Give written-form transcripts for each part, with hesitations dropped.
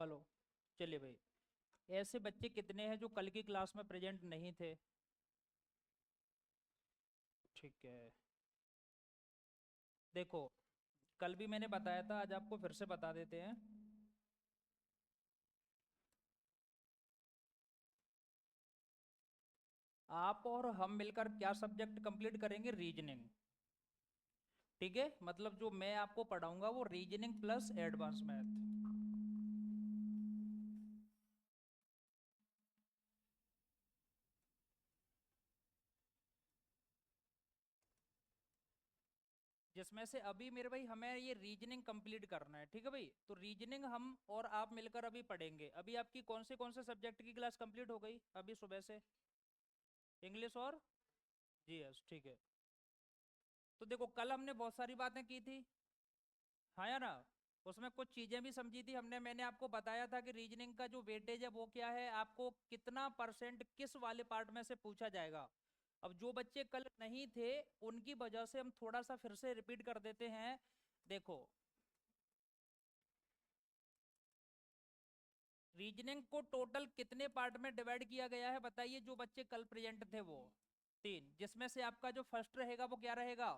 Hello. चलिए भाई, ऐसे बच्चे कितने हैं जो कल की क्लास में प्रेजेंट नहीं थे? ठीक है। देखो, कल भी मैंने बताया था, आज आपको फिर से बता देते हैं। आप और हम मिलकर क्या सब्जेक्ट कंप्लीट करेंगे? रीजनिंग। ठीक है, मतलब जो मैं आपको पढ़ाऊंगा वो रीजनिंग प्लस एडवांस मैथ। जिसमें से अभी मेरे भाई हमें ये रीजनिंग कंप्लीट करना है। ठीक है भाई, तो रीजनिंग हम और आप मिलकर अभी पढ़ेंगे। अभी आपकी कौन से सब्जेक्ट की क्लास कंप्लीट हो गई अभी सुबह से? इंग्लिश और जीएस। ठीक है। तो देखो, कल हमने बहुत सारी बातें की थी, हाँ या ना? उसमें कुछ चीजें भी समझी थी हमने। मैंने आपको बताया था कि रीजनिंग का जो वेटेज है वो क्या है, आपको कितना परसेंट किस वाले पार्ट में से पूछा जाएगा। अब जो बच्चे कल नहीं थे उनकी वजह से हम थोड़ा सा फिर से रिपीट कर देते हैं। देखो, रीजनिंग को टोटल कितने पार्ट में डिवाइड किया गया है बताइए, जो बच्चे कल प्रेजेंट थे वो? तीन, जिसमें से आपका जो फर्स्ट रहेगा वो क्या रहेगा?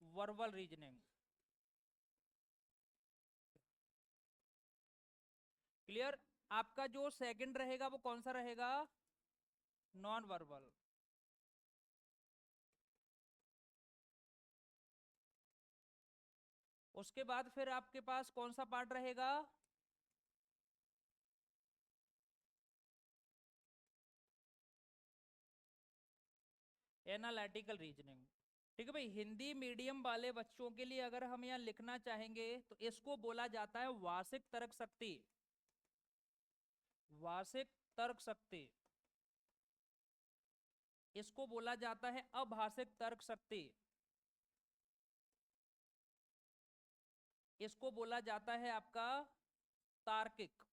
Verbal reasoning. क्लियर? आपका जो सेकंड रहेगा वो कौन सा रहेगा? Non verbal. उसके बाद फिर आपके पास कौन सा पार्ट रहेगा? Analytical reasoning. ठीक है भाई, हिंदी मीडियम वाले बच्चों के लिए अगर हम यहाँ लिखना चाहेंगे तो इसको बोला जाता है वासिक तर्क शक्ति। वासिक तर्क शक्ति। इसको बोला जाता है अभाषिक तर्क शक्ति। इसको बोला जाता है आपका तार्किक।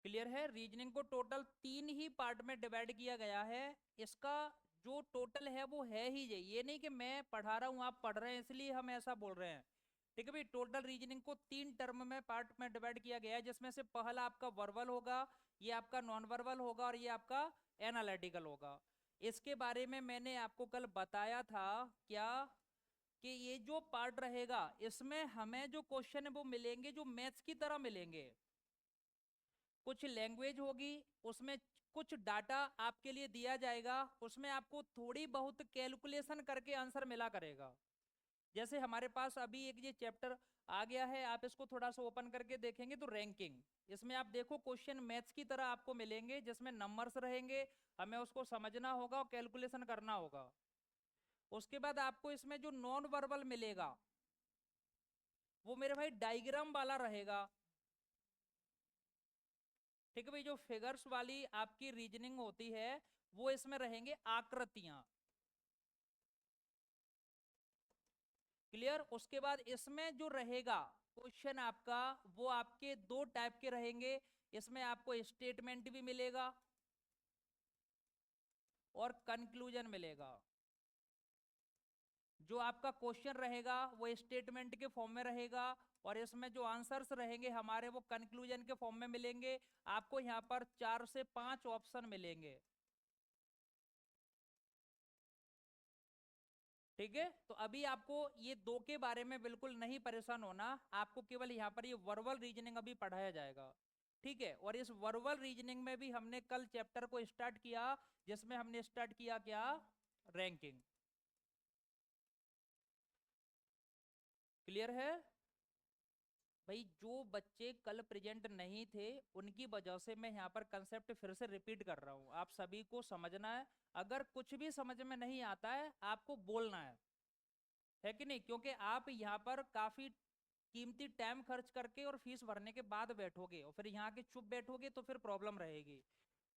क्लियर है? रीजनिंग को टोटल तीन ही पार्ट में डिवाइड किया गया है। इसका जो टोटल है वो है ही ये नहीं कि मैं पढ़ा रहा हूं आप पढ़ रहे हैं इसलिए हम ऐसा बोल रहे हैं। ठीक है भाई, टोटल रीजनिंग को तीन टर्म में पार्ट में डिवाइड किया गया है, जिसमें से पहला आपका वर्बल होगा, ये आपका नॉन वर्बल होगा और ये आपका एनालिटिकल होगा। इसके बारे में मैंने आपको कल बताया था क्या, कि ये जो पार्ट रहेगा इसमें हमें जो क्वेश्चन है वो मिलेंगे जो मैथ्स की तरह मिलेंगे। कुछ लैंग्वेज होगी, उसमें कुछ डाटा आपके लिए दिया जाएगा, उसमें आपको थोड़ी बहुत कैलकुलेशन करके आंसर मिला करेगा। जैसे हमारे पास अभी एक ये चैप्टर आ गया है, आप इसको थोड़ा सा ओपन करके देखेंगे तो रैंकिंग, इसमें आप देखो क्वेश्चन मैथ्स की तरह आपको मिलेंगे जिसमें नंबर्स रहेंगे, हमें उसको समझना होगा और कैलकुलेशन करना होगा। उसके बाद आपको इसमें जो नॉन वर्बल मिलेगा वो मेरे भाई डायग्राम वाला रहेगा। ठीक है भाई, जो फिगर्स वाली आपकी रीजनिंग होती है वो इसमें रहेंगे आकृतियां। क्लियर? उसके बाद इसमें जो रहेगा क्वेश्चन आपका, वो आपके दो टाइप के रहेंगे। इसमें आपको स्टेटमेंट भी मिलेगा और कंक्लूजन मिलेगा। जो आपका क्वेश्चन रहेगा वो स्टेटमेंट के फॉर्म में रहेगा और इसमें जो आंसर्स रहेंगे हमारे वो कंक्लूजन के फॉर्म में मिलेंगे। आपको यहां पर 4 से 5 ऑप्शन मिलेंगे। ठीक है, तो अभी आपको ये दो के बारे में बिल्कुल नहीं परेशान होना, आपको केवल यहाँ पर ये वर्बल रीजनिंग अभी पढ़ाया जाएगा। ठीक है, और इस वर्बल रीजनिंग में भी हमने कल चैप्टर को स्टार्ट किया, जिसमें हमने स्टार्ट किया क्या? रैंकिंग। क्लियर है? भाई, जो बच्चे कल प्रेजेंट नहीं थे उनकी वजह से मैं यहाँ पर कंसेप्ट फिर से रिपीट कर रहा हूँ, आप सभी को समझना है। अगर कुछ भी समझ में नहीं आता है आपको बोलना है कि नहीं? क्योंकि आप यहाँ पर काफी कीमती टाइम खर्च करके और फीस भरने के बाद बैठोगे और फिर यहाँ के चुप बैठोगे तो फिर प्रॉब्लम रहेगी।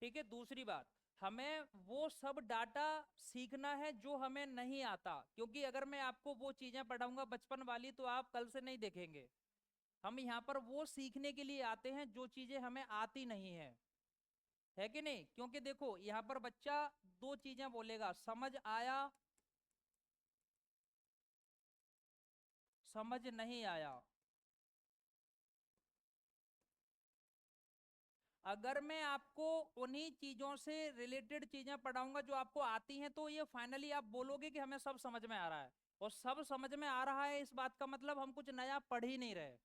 ठीक है, दूसरी बात, हमें वो सब डाटा सीखना है जो हमें नहीं आता, क्योंकि अगर मैं आपको वो चीजें पढ़ाऊंगा बचपन वाली तो आप कल से नहीं देखेंगे। हम यहाँ पर वो सीखने के लिए आते हैं जो चीजें हमें आती नहीं है कि नहीं? क्योंकि देखो यहाँ पर बच्चा दो चीजें बोलेगा, समझ आया समझ नहीं आया। अगर मैं आपको उन्हीं चीजों से रिलेटेड चीजें पढ़ाऊंगा जो आपको आती हैं, तो ये फाइनली आप बोलोगे कि हमें सब समझ में आ रहा है। और सब समझ में आ रहा है, इस बात का मतलब हम कुछ नया पढ़ ही नहीं रहे।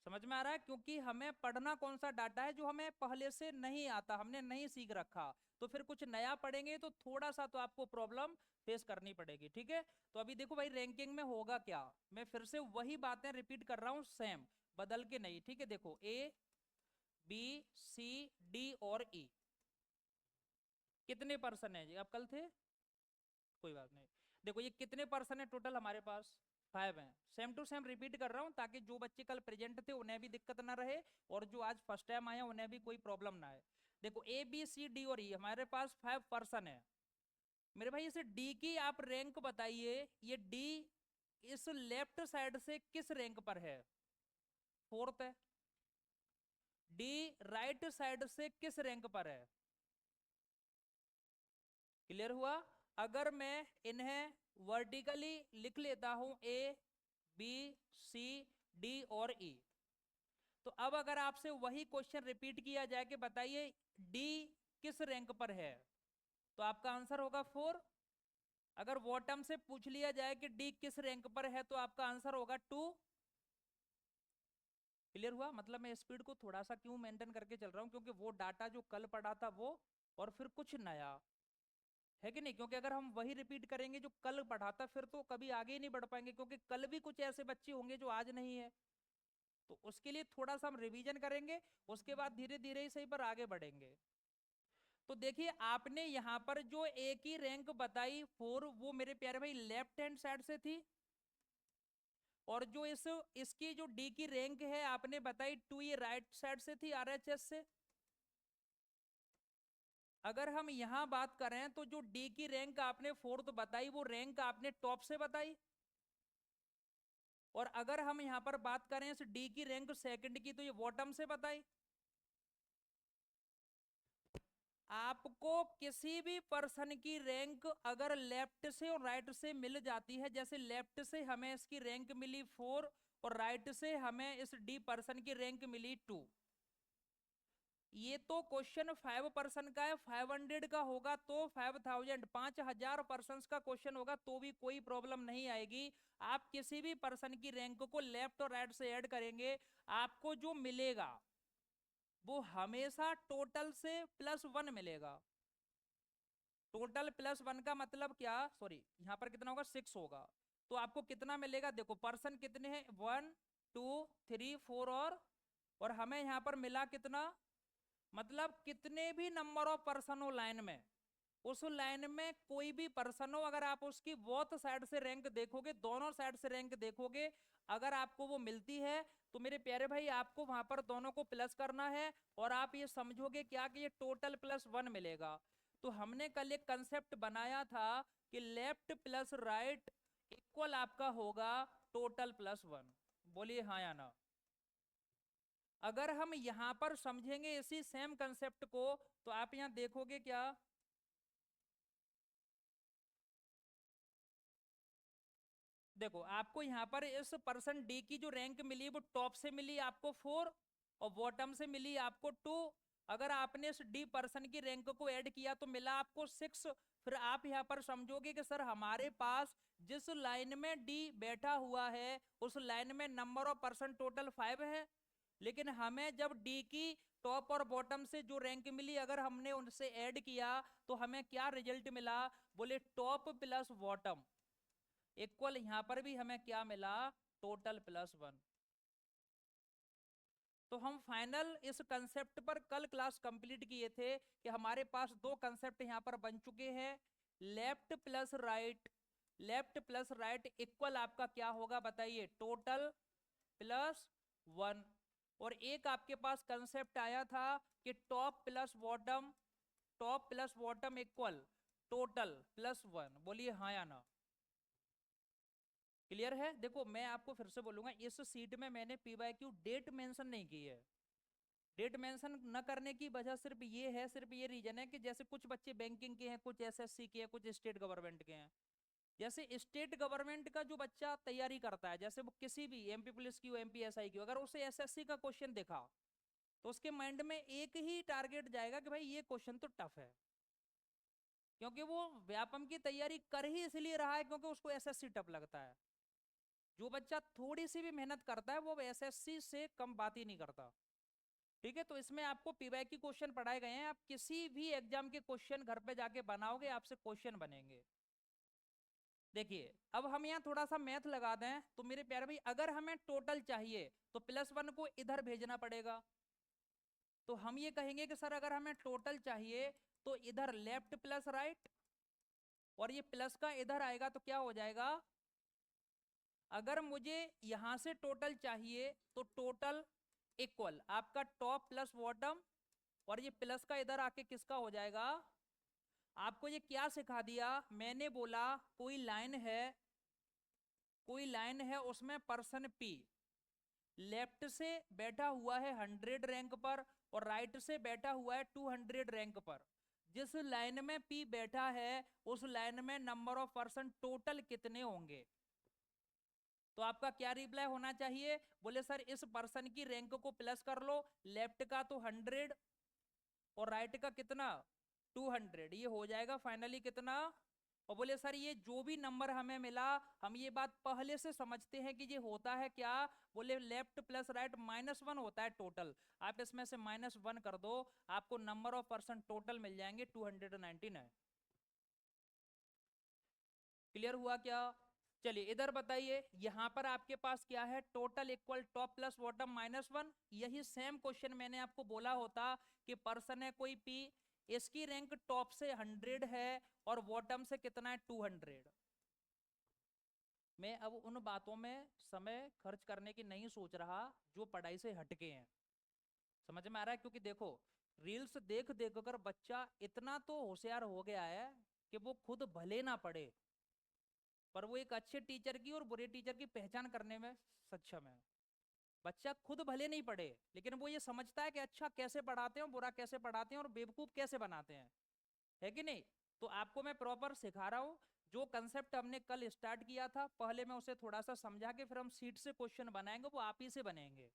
समझ में आ रहा है? क्योंकि हमें पढ़ना कौन सा डाटा है जो हमें पहले से नहीं आता, हमने नहीं सीख रखा। तो फिर कुछ नया पढ़ेंगे तो थोड़ा सा तो आपको प्रॉब्लम फेस करनी पड़ेगी। ठीक है, तो अभी देखो भाई रैंकिंग में होगा क्या, मैं फिर से वही बातें रिपीट कर रहा हूं, सेम बदल के नहीं। ठीक है, देखो ए बी सी डी और ई कितने पर्सन है जी? अब कल थे, कोई बात नहीं। देखो ये कितने पर्सन है टोटल हमारे पास? 5 हैं। सेम टू सेम रिपीट कर रहा हूँ ताकि जो बच्चे कल प्रेजेंट थे उन्हें भी दिक्कत ना रहे, और जो आज फर्स्ट टाइम आए उन्हें भी कोई प्रॉब्लम ना आए। देखो ए बी सी डी और ई हमारे पास 5 पर्सन है। मेरे भाई इसे डी की आप रैंक बताइए, ये डी इस लेफ्ट साइड से किस रैंक पर है? 4th है। डी राइट साइड से किस रैंक पर है? क्लियर हुआ? अगर मैं इन्हें वर्टिकली लिख लेता हूं ए बी सी डी और ई, तो अब अगर आपसे वही क्वेश्चन रिपीट किया जाए कि बताइए डी किस रैंक पर है, तो आपका आंसर होगा 4। अगर बॉटम से पूछ लिया जाए कि डी किस रैंक पर है, तो आपका आंसर होगा 2। क्लियर हुआ? मतलब मैं स्पीड को थोड़ा सा क्यों मेंटेन करके चल रहा हूं, क्योंकि वो डाटा जो कल पढ़ा था वो, और फिर कुछ नया है कि नहीं। क्योंकि अगर हम वही रिपीट करेंगे जो कल पढ़ा था, फिर तो कभी आगे ही नहीं बढ़ पाएंगे, क्योंकि कल भी कुछ ऐसे बच्चे होंगे जो आज नहीं है। तो उसके लिए थोड़ा सा हम रिवीजन करेंगे, उसके बाद धीरे धीरे ही सही पर आगे बढ़ेंगे। तो देखिए आपने यहाँ पर जो ए की रैंक बताई 4, वो मेरे प्यारे भाई लेफ्ट हैंड साइड से थी। और जो इसकी जो डी की रैंक है आपने बताई 2, ये राइट साइड से थी, आरएचएस से। अगर हम यहां बात करें तो जो डी की रैंक आपने 4th बताई, वो रैंक आपने टॉप से बताई। और अगर हम यहां पर बात करें इस डी की रैंक सेकंड की, तो ये बॉटम से बताई। आपको किसी भी पर्सन की रैंक अगर लेफ्ट से और राइट से मिल जाती है, जैसे लेफ्ट से हमें इसकी रैंक मिली 4 और राइट से हमें इस डी पर्सन की रैंक मिली 2, ये तो क्वेश्चन 5 पर्सन का है, 500 का होगा तो 5000 5000 पर्सन का क्वेश्चन होगा तो भी कोई प्रॉब्लम नहीं आएगी। आप किसी भी पर्सन की रैंक को लेफ्ट और राइट से ऐड करेंगे, आपको जो मिलेगा वो हमेशा टोटल से +1 मिलेगा। टोटल +1 का मतलब क्या, सॉरी यहाँ पर कितना होगा, 6 होगा। तो आपको कितना मिलेगा? देखो पर्सन कितने हैं, 1 2 3 4, और हमें यहाँ पर मिला कितना, मतलब कितने भी नंबर ऑफ पर्सन हो लाइन में, उस लाइन में कोई भी पर्सन हो, अगर आप उसकी बोथ साइड से रैंक देखोगे, दोनों साइड से रैंक देखोगे, अगर आपको वो मिलती है, तो मेरे प्यारे भाई आपको वहां पर दोनों को प्लस करना है, और आप ये समझोगे क्या कि ये टोटल +1 मिलेगा। तो हमने कल एक कंसेप्ट बनाया था कि लेफ्ट प्लस राइट इक्वल आपका होगा टोटल +1। बोलिए हाँ या ना। अगर हम यहां पर समझेंगे इसी सेम कंसेप्ट को, तो आप यहां देखोगे क्या, देखो आपको यहाँ पर इस पर्सन डी की जो रैंक मिली वो टॉप से मिली आपको 4 और बॉटम से मिली आपको 2। अगर आपने इस डी पर्सन की रैंक को ऐड किया तो मिला आपको 6। फिर आप यहाँ पर समझोगे कि सर हमारे पास जिस लाइन में डी बैठा हुआ है उस लाइन में नंबर ऑफ पर्सन टोटल 5 है, लेकिन हमें जब डी की टॉप और बॉटम से जो रैंक मिली अगर हमने उनसे ऐड किया तो हमें क्या रिजल्ट मिला, बोले टॉप प्लस बॉटम इक्वल, यहां पर भी हमें क्या मिला, टोटल +1। तो हम फाइनल इस कंसेप्ट पर कल क्लास कंप्लीट किए थे कि हमारे पास दो कंसेप्ट यहां पर बन चुके हैं, left plus right, left plus right equal आपका क्या होगा बताइए, टोटल +1। और एक आपके पास कंसेप्ट आया था कि top plus bottom, top plus bottom equal total +1। बोलिए हाँ या ना। क्लियर है? देखो मैं आपको फिर से बोलूंगा, इस सीट में मैंने PYQ डेट मेंशन नहीं की है। डेट मेंशन न करने की वजह सिर्फ ये है, सिर्फ ये रीजन है कि जैसे कुछ बच्चे बैंकिंग के हैं, कुछ SSC के हैं, कुछ स्टेट गवर्नमेंट के हैं, जैसे स्टेट गवर्नमेंट का जो बच्चा तैयारी करता है, जैसे वो किसी भी एमपी पुलिस की हो, एमपी एसआई की हो, अगर उसे एसएससी का क्वेश्चन देखा तो उसके माइंड में एक ही टारगेट जाएगा कि भाई ये क्वेश्चन तो टफ है, क्योंकि वो व्यापम की तैयारी कर ही इसलिए रहा है क्योंकि उसको एसएससी टफ लगता है। जो बच्चा थोड़ी सी भी मेहनत करता है वो एसएससी से कम बात ही नहीं करता। ठीक है, तो इसमें आपको पीवाई की क्वेश्चन पढ़ाए गए हैं, आप किसी भी एग्जाम के क्वेश्चन घर पे जाके बनाओगे, आपसे क्वेश्चन बनेंगे। देखिए अब हम यहाँ थोड़ा सा मैथ लगा दें तो मेरे प्यारे भाई, अगर हमें टोटल चाहिए तो +1 को इधर भेजना पड़ेगा। तो हम ये कहेंगे कि सर अगर हमें टोटल चाहिए तो इधर लेफ्ट प्लस राइट, और ये प्लस का इधर आएगा तो क्या हो जाएगा, अगर मुझे यहां से टोटल चाहिए तो टोटल इक्वल आपका टॉप प्लस बॉटम, और ये प्लस का इधर आके किसका हो जाएगा। आपको ये क्या सिखा दिया, मैंने बोला कोई लाइन है, कोई लाइन है उसमें पर्सन पी लेफ्ट से बैठा हुआ है 100 रैंक पर और राइट से बैठा हुआ है 200 रैंक पर। जिस लाइन में पी बैठा है उस लाइन में नंबर ऑफ पर्सन टोटल कितने होंगे। तो आपका क्या रिप्लाई होना चाहिए, बोले सर इस पर्सन की रैंक को प्लस कर लो, लेफ्ट का तो 100 और राइट का कितना 200, ये हो जाएगा फाइनली कितना। और बोले सर ये जो भी नंबर हमें मिला, हम ये बात पहले से समझते हैं कि ये होता है क्या, बोले लेफ्ट प्लस राइट -1 होता है टोटल। आप इसमें से -1 कर दो, आपको नंबर ऑफ पर्सन टोटल मिल जाएंगे 299। क्लियर हुआ क्या। चलिए इधर बताइए, यहां पर आपके पास क्या है, total equal top plus bottom -1। यही सेम क्वेश्चन मैंने आपको बोला होता कि पर्सन है कोई पी, इसकी रैंक टॉप से 100 है और बॉटम से कितना है 200। मैं अब उन बातों में समय खर्च करने की नहीं सोच रहा जो पढ़ाई से हटके हैं, समझ में आ रहा है, क्योंकि देखो रील्स देख देख कर बच्चा इतना तो होशियार हो गया है कि वो खुद भले ना पढ़े पर वो एक अच्छे टीचर की और बुरे टीचर की पहचान करने में सक्षम है। बच्चा खुद भले नहीं पढ़े लेकिन वो ये समझता है कि अच्छा कैसे पढ़ाते हैं, बुरा कैसे पढ़ाते हैं और बेवकूफ कैसे बनाते हैं, है कि नहीं। तो आपको मैं प्रॉपर सिखा रहा हूँ, जो कंसेप्ट हमने कल स्टार्ट किया था पहले मैं उसे थोड़ा सा समझा के फिर हम सीट से क्वेश्चन बनाएंगे, वो आप ही से बनेंगे।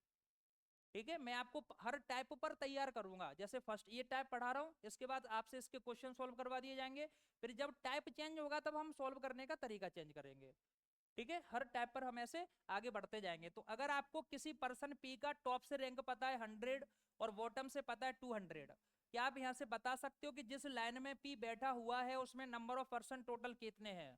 ठीक है, मैं आपको हर टाइप पर तैयार करूंगा, जैसे फर्स्ट ये टाइप पढ़ा रहा हूँ, इसके बाद आपसे इसके क्वेश्चन सॉल्व करवा दिए जाएंगे, फिर जब टाइप चेंज होगा तब हम सॉल्व करने का तरीका चेंज करेंगे। ठीक है, हर टाइप पर हम ऐसे आगे बढ़ते जाएंगे। तो अगर आपको किसी पर्सन पी का टॉप से रैंक पता है 100 और बॉटम से पता है 200, क्या आप यहां से बता सकते हो कि जिस लाइन में पी बैठा हुआ है उसमें नंबर ऑफ पर्सन टोटल कितने हैं।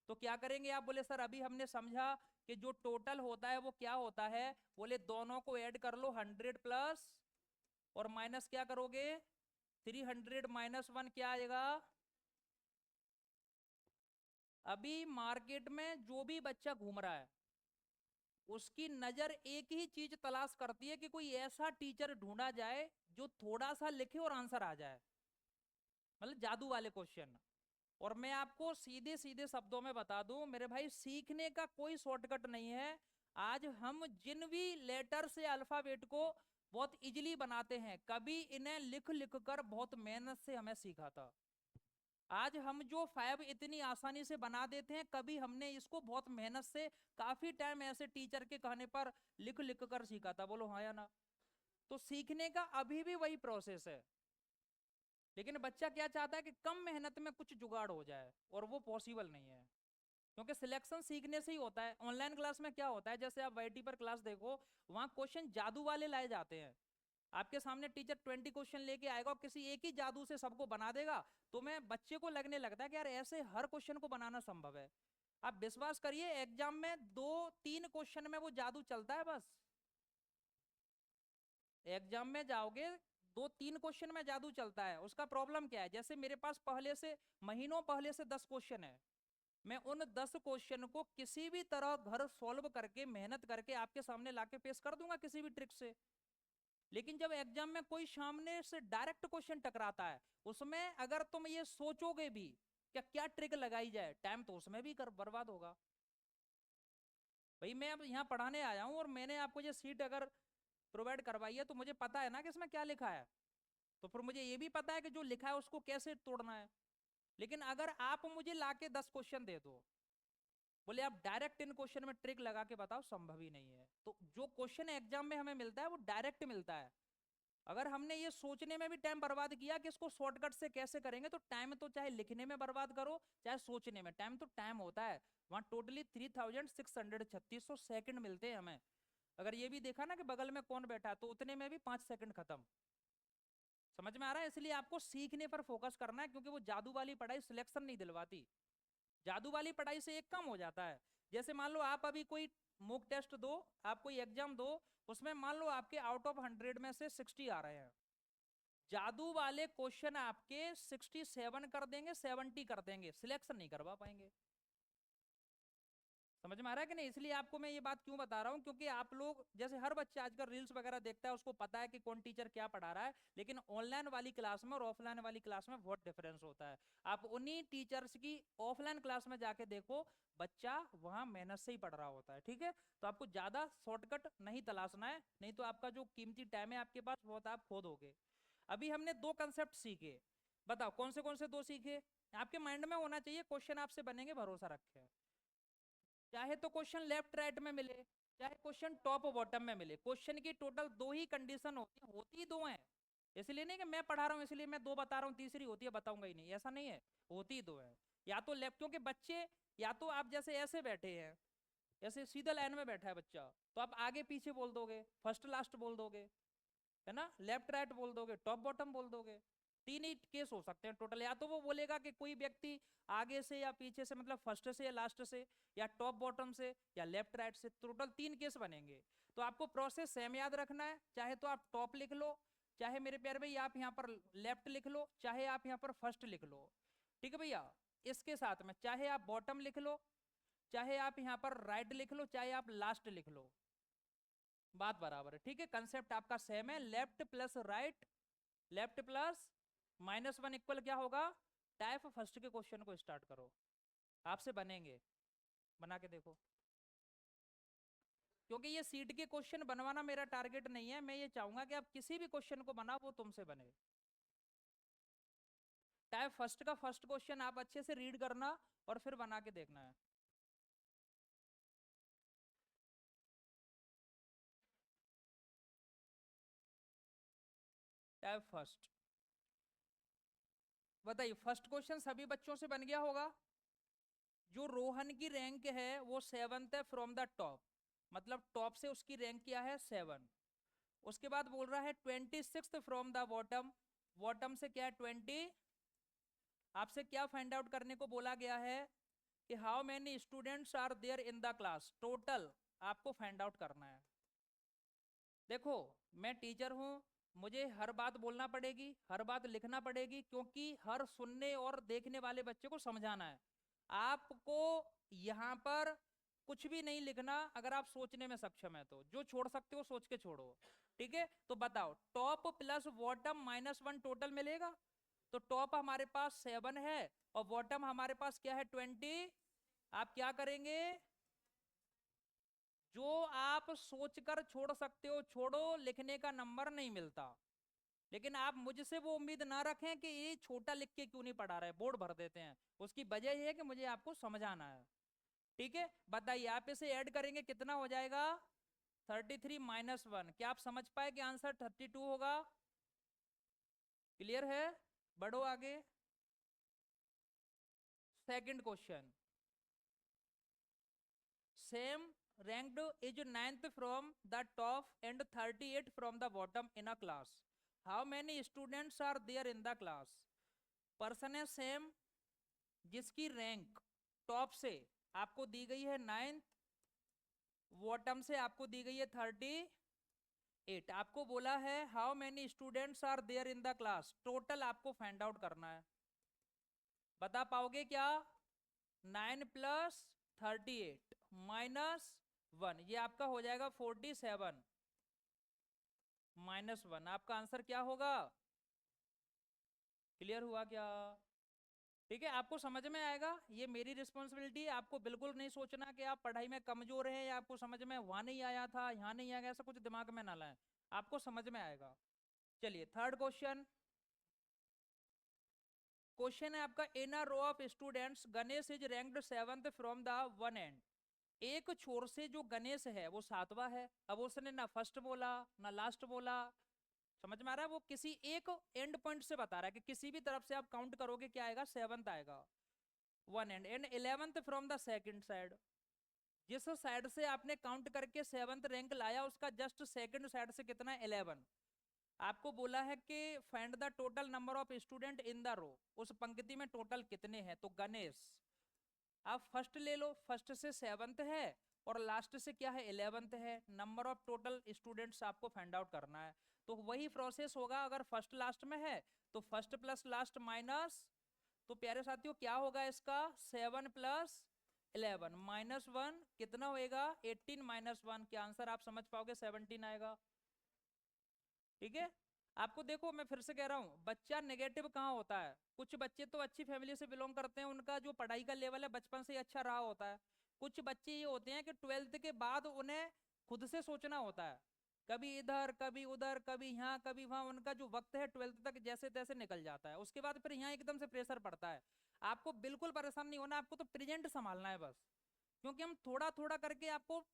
तो क्या करेंगे आप, बोले सर अभी हमने समझा कि जो टोटल होता है वो क्या होता है, बोले दोनों को ऐड कर लो 100 प्लस और माइनस क्या करोगे 300 -1 क्या आएगा। अभी मार्केट में जो भी बच्चा घूम रहा है उसकी नजर एक ही चीज तलाश करती है कि कोई ऐसा टीचर ढूंढा जाए जो थोड़ा सा लिखे और आंसर आ जाए, मतलब जादू वाले क्वेश्चन। और मैं आपको सीधे सीधे शब्दों में बता दूं मेरे भाई, सीखने का कोई शॉर्टकट नहीं है। आज हम जिन भी लेटर से अल्फाबेट को बहुत इजीली बनाते हैं, कभी इन्हें लिख लिख कर बहुत मेहनत से हमें सीखा था। आज हम जो 5 इतनी आसानी से बना देते हैं, कभी हमने इसको बहुत मेहनत से काफी टाइम ऐसे टीचर के कहने पर लिख लिख कर सीखा था, बोलो हाँ या ना। तो सीखने का अभी भी वही प्रोसेस है, लेकिन बच्चा क्या चाहता है कि कम मेहनत में कुछ जुगाड़ हो जाए, और वो पॉसिबल नहीं है, क्योंकि सिलेक्शन सीखने से ही होता है। ऑनलाइन क्लास में क्या होता है, जैसे आप वाईटी पर क्लास देखो, वहां क्वेश्चन जादू वाले लाए जाते हैं। आपके सामने टीचर 20 क्वेश्चन लेके आएगा और किसी एक ही जादू से सबको बना देगा, तो मैं बच्चे को लगने लगता है कि यार ऐसे हर क्वेश्चन को बनाना संभव है। आप विश्वास करिए एग्जाम में 2-3 क्वेश्चन में वो जादू चलता है बस। एग्जाम में जाओगे 2-3 क्वेश्चन में जादू चलता है। उसका प्रॉब्लम क्या है, जैसे मेरे पास पहले से महीनों पहले से 10 क्वेश्चन है, मैं उन 10 क्वेश्चन को किसी भी तरह घर सॉल्व करके मेहनत करके आपके सामने लाके पेश कर दूंगा किसी भी ट्रिक से। लेकिन जब एग्जाम में कोई सामने से डायरेक्ट क्वेश्चन टकराता है, उसमें अगर तुम ये सोचोगे भी क्या क्या ट्रिक लगाई जाए, टाइम तो उसमें भी कर बर्बाद होगा। भाई मैं अब यहाँ पढ़ाने आया हूँ और मैंने आपको ये सीट अगर प्रोवाइड करवाई है तो मुझे पता है ना कि इसमें क्या लिखा है, तो फिर मुझे ये भी पता है कि जो लिखा है उसको कैसे तोड़ना है। लेकिन अगर आप मुझे लाके 10 क्वेश्चन दे दो, बोले आप डायरेक्ट इन क्वेश्चन में ट्रिक लगा के बताओ, संभव ही नहीं है। तो जो क्वेश्चन एग्जाम में हमें मिलता है वो डायरेक्ट मिलता है। अगर हमने ये सोचने में भी टाइम बर्बाद किया कि इसको शॉर्टकट से कैसे करेंगे, तो टाइम तो चाहे लिखने में बर्बाद करो चाहे सोचने में, टाइम तो टाइम होता है। वहां टोटली 3636 सेकंड मिलते हैं हमें। अगर ये भी देखा ना कि बगल में कौन बैठा, तो उतने में भी 5 सेकंड खत्म। समझ में आ रहा है? इसलिए आपको सीखने पर फोकस करना है, क्योंकि वो जादू वाली पढ़ाई सिलेक्शन नहीं दिलवाती। जादू वाली पढ़ाई से एक कम हो जाता है। जैसे मान लो आप अभी कोई मॉक टेस्ट दो, आप कोई एग्जाम दो, उसमें मान लो आपके आउट ऑफ 100 में से 60 आ रहे हैं, जादू वाले क्वेश्चन आपके 67 कर देंगे, 70 कर देंगे, सिलेक्शन नहीं करवा पाएंगे। समझ में आ रहा है कि नहीं? इसलिए आपको मैं ये बात क्यों बता रहा हूँ, क्योंकि आप लोग जैसे हर बच्चा आजकल रील्स वगैरह देखता है, उसको पता है कि कौन टीचर क्या पढ़ा रहा है, लेकिन ऑनलाइन वाली क्लास में और ऑफलाइन वाली क्लास में बहुत डिफरेंस होता है। आप उन्हीं टीचर्स की ऑफलाइन क्लास में जाके देखो, बच्चा वहां मेहनत से ही पढ़ रहा होता है। ठीक है, तो आपको ज्यादा शॉर्टकट नहीं तलाशना है, नहीं तो आपका जो कीमती टाइम है आपके पास बहुत आप खो दोगे। अभी हमने 2 कंसेप्ट सीखे, बताओ कौन से 2 सीखे? आपके माइंड में होना चाहिए, क्वेश्चन आपसे बनेंगे, भरोसा रखें। चाहे तो क्वेश्चन लेफ्ट राइट में मिले, चाहे क्वेश्चन टॉप बॉटम में मिले, क्वेश्चन की टोटल 2 ही कंडीशन होती 2 है। इसलिए नहीं कि मैं पढ़ा रहा हूँ इसलिए मैं 2 बता रहा हूँ, तीसरी होती है बताऊंगा ही नहीं, ऐसा नहीं है। होती 2 है। या तो लेफ्ट, क्योंकि बच्चे या तो आप जैसे ऐसे बैठे हैं, ऐसे सीधा लाइन में बैठा है बच्चा, तो आप आगे पीछे बोल दोगे, फर्स्ट लास्ट बोल दोगे, है ना, लेफ्ट राइट बोल दोगे, टॉप बॉटम बोल दोगे। 3 ही केस हो सकते हैं टोटल। या तो वो बोलेगा कि कोई व्यक्ति आगे से या पीछे से, मतलब फर्स्ट से या लास्ट से, या टॉप बॉटम से, या लेफ्ट राइट से, टोटल 3 केस बनेंगे। तो आपको प्रोसेस सेम याद रखना है, चाहे तो आप टॉप लिख लो, चाहे मेरे प्यारे भाई आप यहाँ पर लेफ्ट लिख लो, चाहे आप यहाँ पर फर्स्ट लिख लो। ठीक है भैया, इसके साथ में चाहे आप बॉटम लिख लो, चाहे आप यहाँ पर राइट लिख लो, चाहे आप लास्ट लिख लो, बात बराबर है। ठीक है, कंसेप्ट आपका सेम है, left plus right, left plus -1 equal क्या होगा? टाइप फर्स्ट के क्वेश्चन को स्टार्ट करो, आपसे बनेंगे, बना के देखो। क्योंकि ये सीट के क्वेश्चन बनवाना मेरा टारगेट नहीं है, मैं ये चाहूंगा कि आप किसी भी क्वेश्चन को बनाओ वो तुमसे बने। टाइप फर्स्ट का फर्स्ट क्वेश्चन आप अच्छे से रीड करना और फिर बना के देखना है। टाइप फर्स्ट, बताइए फर्स्ट क्वेश्चन सभी बच्चों से बन गया होगा। जो रोहन की रैंक है वो 7th है फ्रॉम द टॉप, मतलब टॉप से उसकी रैंक क्या है? 7। उसके बाद बोल रहा है 26th from the bottom, bottom से क्या है? 20। आपसे क्या फाइंड आउट करने को बोला गया है कि how many students are there in the class, total आपको फाइंड आउट करना है। देखो, मैं टीचर हूं, मुझे हर बात बोलना पड़ेगी, हर बात लिखना पड़ेगी, क्योंकि हर सुनने और देखने वाले बच्चे को समझाना है। आपको यहाँ पर कुछ भी नहीं लिखना, अगर आप सोचने में सक्षम है तो जो छोड़ सकते हो सोच के छोड़ो। ठीक है, तो बताओ टॉप प्लस बॉटम -1 टोटल मिलेगा। तो टॉप हमारे पास 7 है और बॉटम हमारे पास क्या है? 20। आप क्या करेंगे? जो आप सोचकर छोड़ सकते हो छोड़ो, लिखने का नंबर नहीं मिलता। लेकिन आप मुझसे वो उम्मीद ना रखें कि ये छोटा लिख के क्यों नहीं पढ़ा रहे, बोर्ड भर देते हैं। उसकी वजह ये है कि मुझे आपको समझाना है। ठीक है, बताइए आप इसे ऐड करेंगे कितना हो जाएगा? 33 -1। क्या आप समझ पाए कि आंसर 32 होगा? क्लियर है? बढ़ो आगे। Second question, same ranked is 9th from the top and 38 from the bottom in a class. How many students are there in the class? Person है सेम, जिसकी रैंक टॉप से आपको दी गई है 9th, बॉटम से आपको दी गई है 38। आपको बोला है how many students are there in the class, total आपको फाइंड आउट करना है। बता पाओगे क्या? 9 + 38 -1, ये आपका हो जाएगा 47 -1। आपका आंसर क्या होगा? क्लियर हुआ क्या? ठीक है, आपको समझ में आएगा, ये मेरी रिस्पॉन्सिबिलिटी है। आपको बिल्कुल नहीं सोचना कि आप पढ़ाई में कमजोर हैं या आपको समझ में वहां नहीं आया था यहाँ नहीं आया, ऐसा कुछ दिमाग में ना लाएं, आपको समझ में आएगा। चलिए थर्ड क्वेश्चन, क्वेश्चन है आपका, in a row of students Ganesh is ranked 7th from the one end. एक छोर से जो गणेश है वो 7वां है। अब उसने ना फर्स्ट बोला ना लास्ट बोला, समझ में आ रहा है? वो किसी एक एंड पॉइंट से बता रहा है कि किसी भी तरफ से आप काउंट करोगे क्या आएगा, 7th आएगा, one and 11th from the second side. जिस साइड से आपने काउंट करके 7th रैंक लाया उसका जस्ट सेकंड साइड से कितना है, 11। आपको बोला है कि find the total number of student in the row, उस पंक्ति में टोटल कितने हैं। तो गणेश, आप फर्स्ट ले लो, फर्स्ट से 7th है और लास्ट से क्या है, 11th है। नंबर ऑफ टोटल स्टूडेंट्स आपको फाइंड आउट करना है। तो वही प्रोसेस होगा, अगर फर्स्ट लास्ट में है तो फर्स्ट प्लस लास्ट माइनस, तो प्यारे साथियों क्या होगा इसका, 7 प्लस 11 माइनस 1 कितना होएगा, 18 माइनस 1, क्या आंसर आप समझ पाओगे, 17 आएगा। ठीक है, आपको देखो मैं फिर से कह रहा हूँ, बच्चा नेगेटिव कहाँ होता है, कुछ बच्चे तो अच्छी फैमिली से बिलोंग करते हैं, उनका जो पढ़ाई का लेवल है बचपन से ही अच्छा रहा होता है। कुछ बच्चे ये होते हैं कि 12th के बाद उन्हें खुद से सोचना होता है, कभी इधर कभी उधर कभी यहाँ कभी वहां, उनका जो वक्त है 12th तक जैसे तैसे निकल जाता है, उसके बाद फिर यहाँ एकदम से प्रेशर पड़ता है। आपको बिल्कुल परेशान नहीं होना, आपको तो प्रेजेंट संभालना है बस, क्योंकि हम थोड़ा थोड़ा करके आपको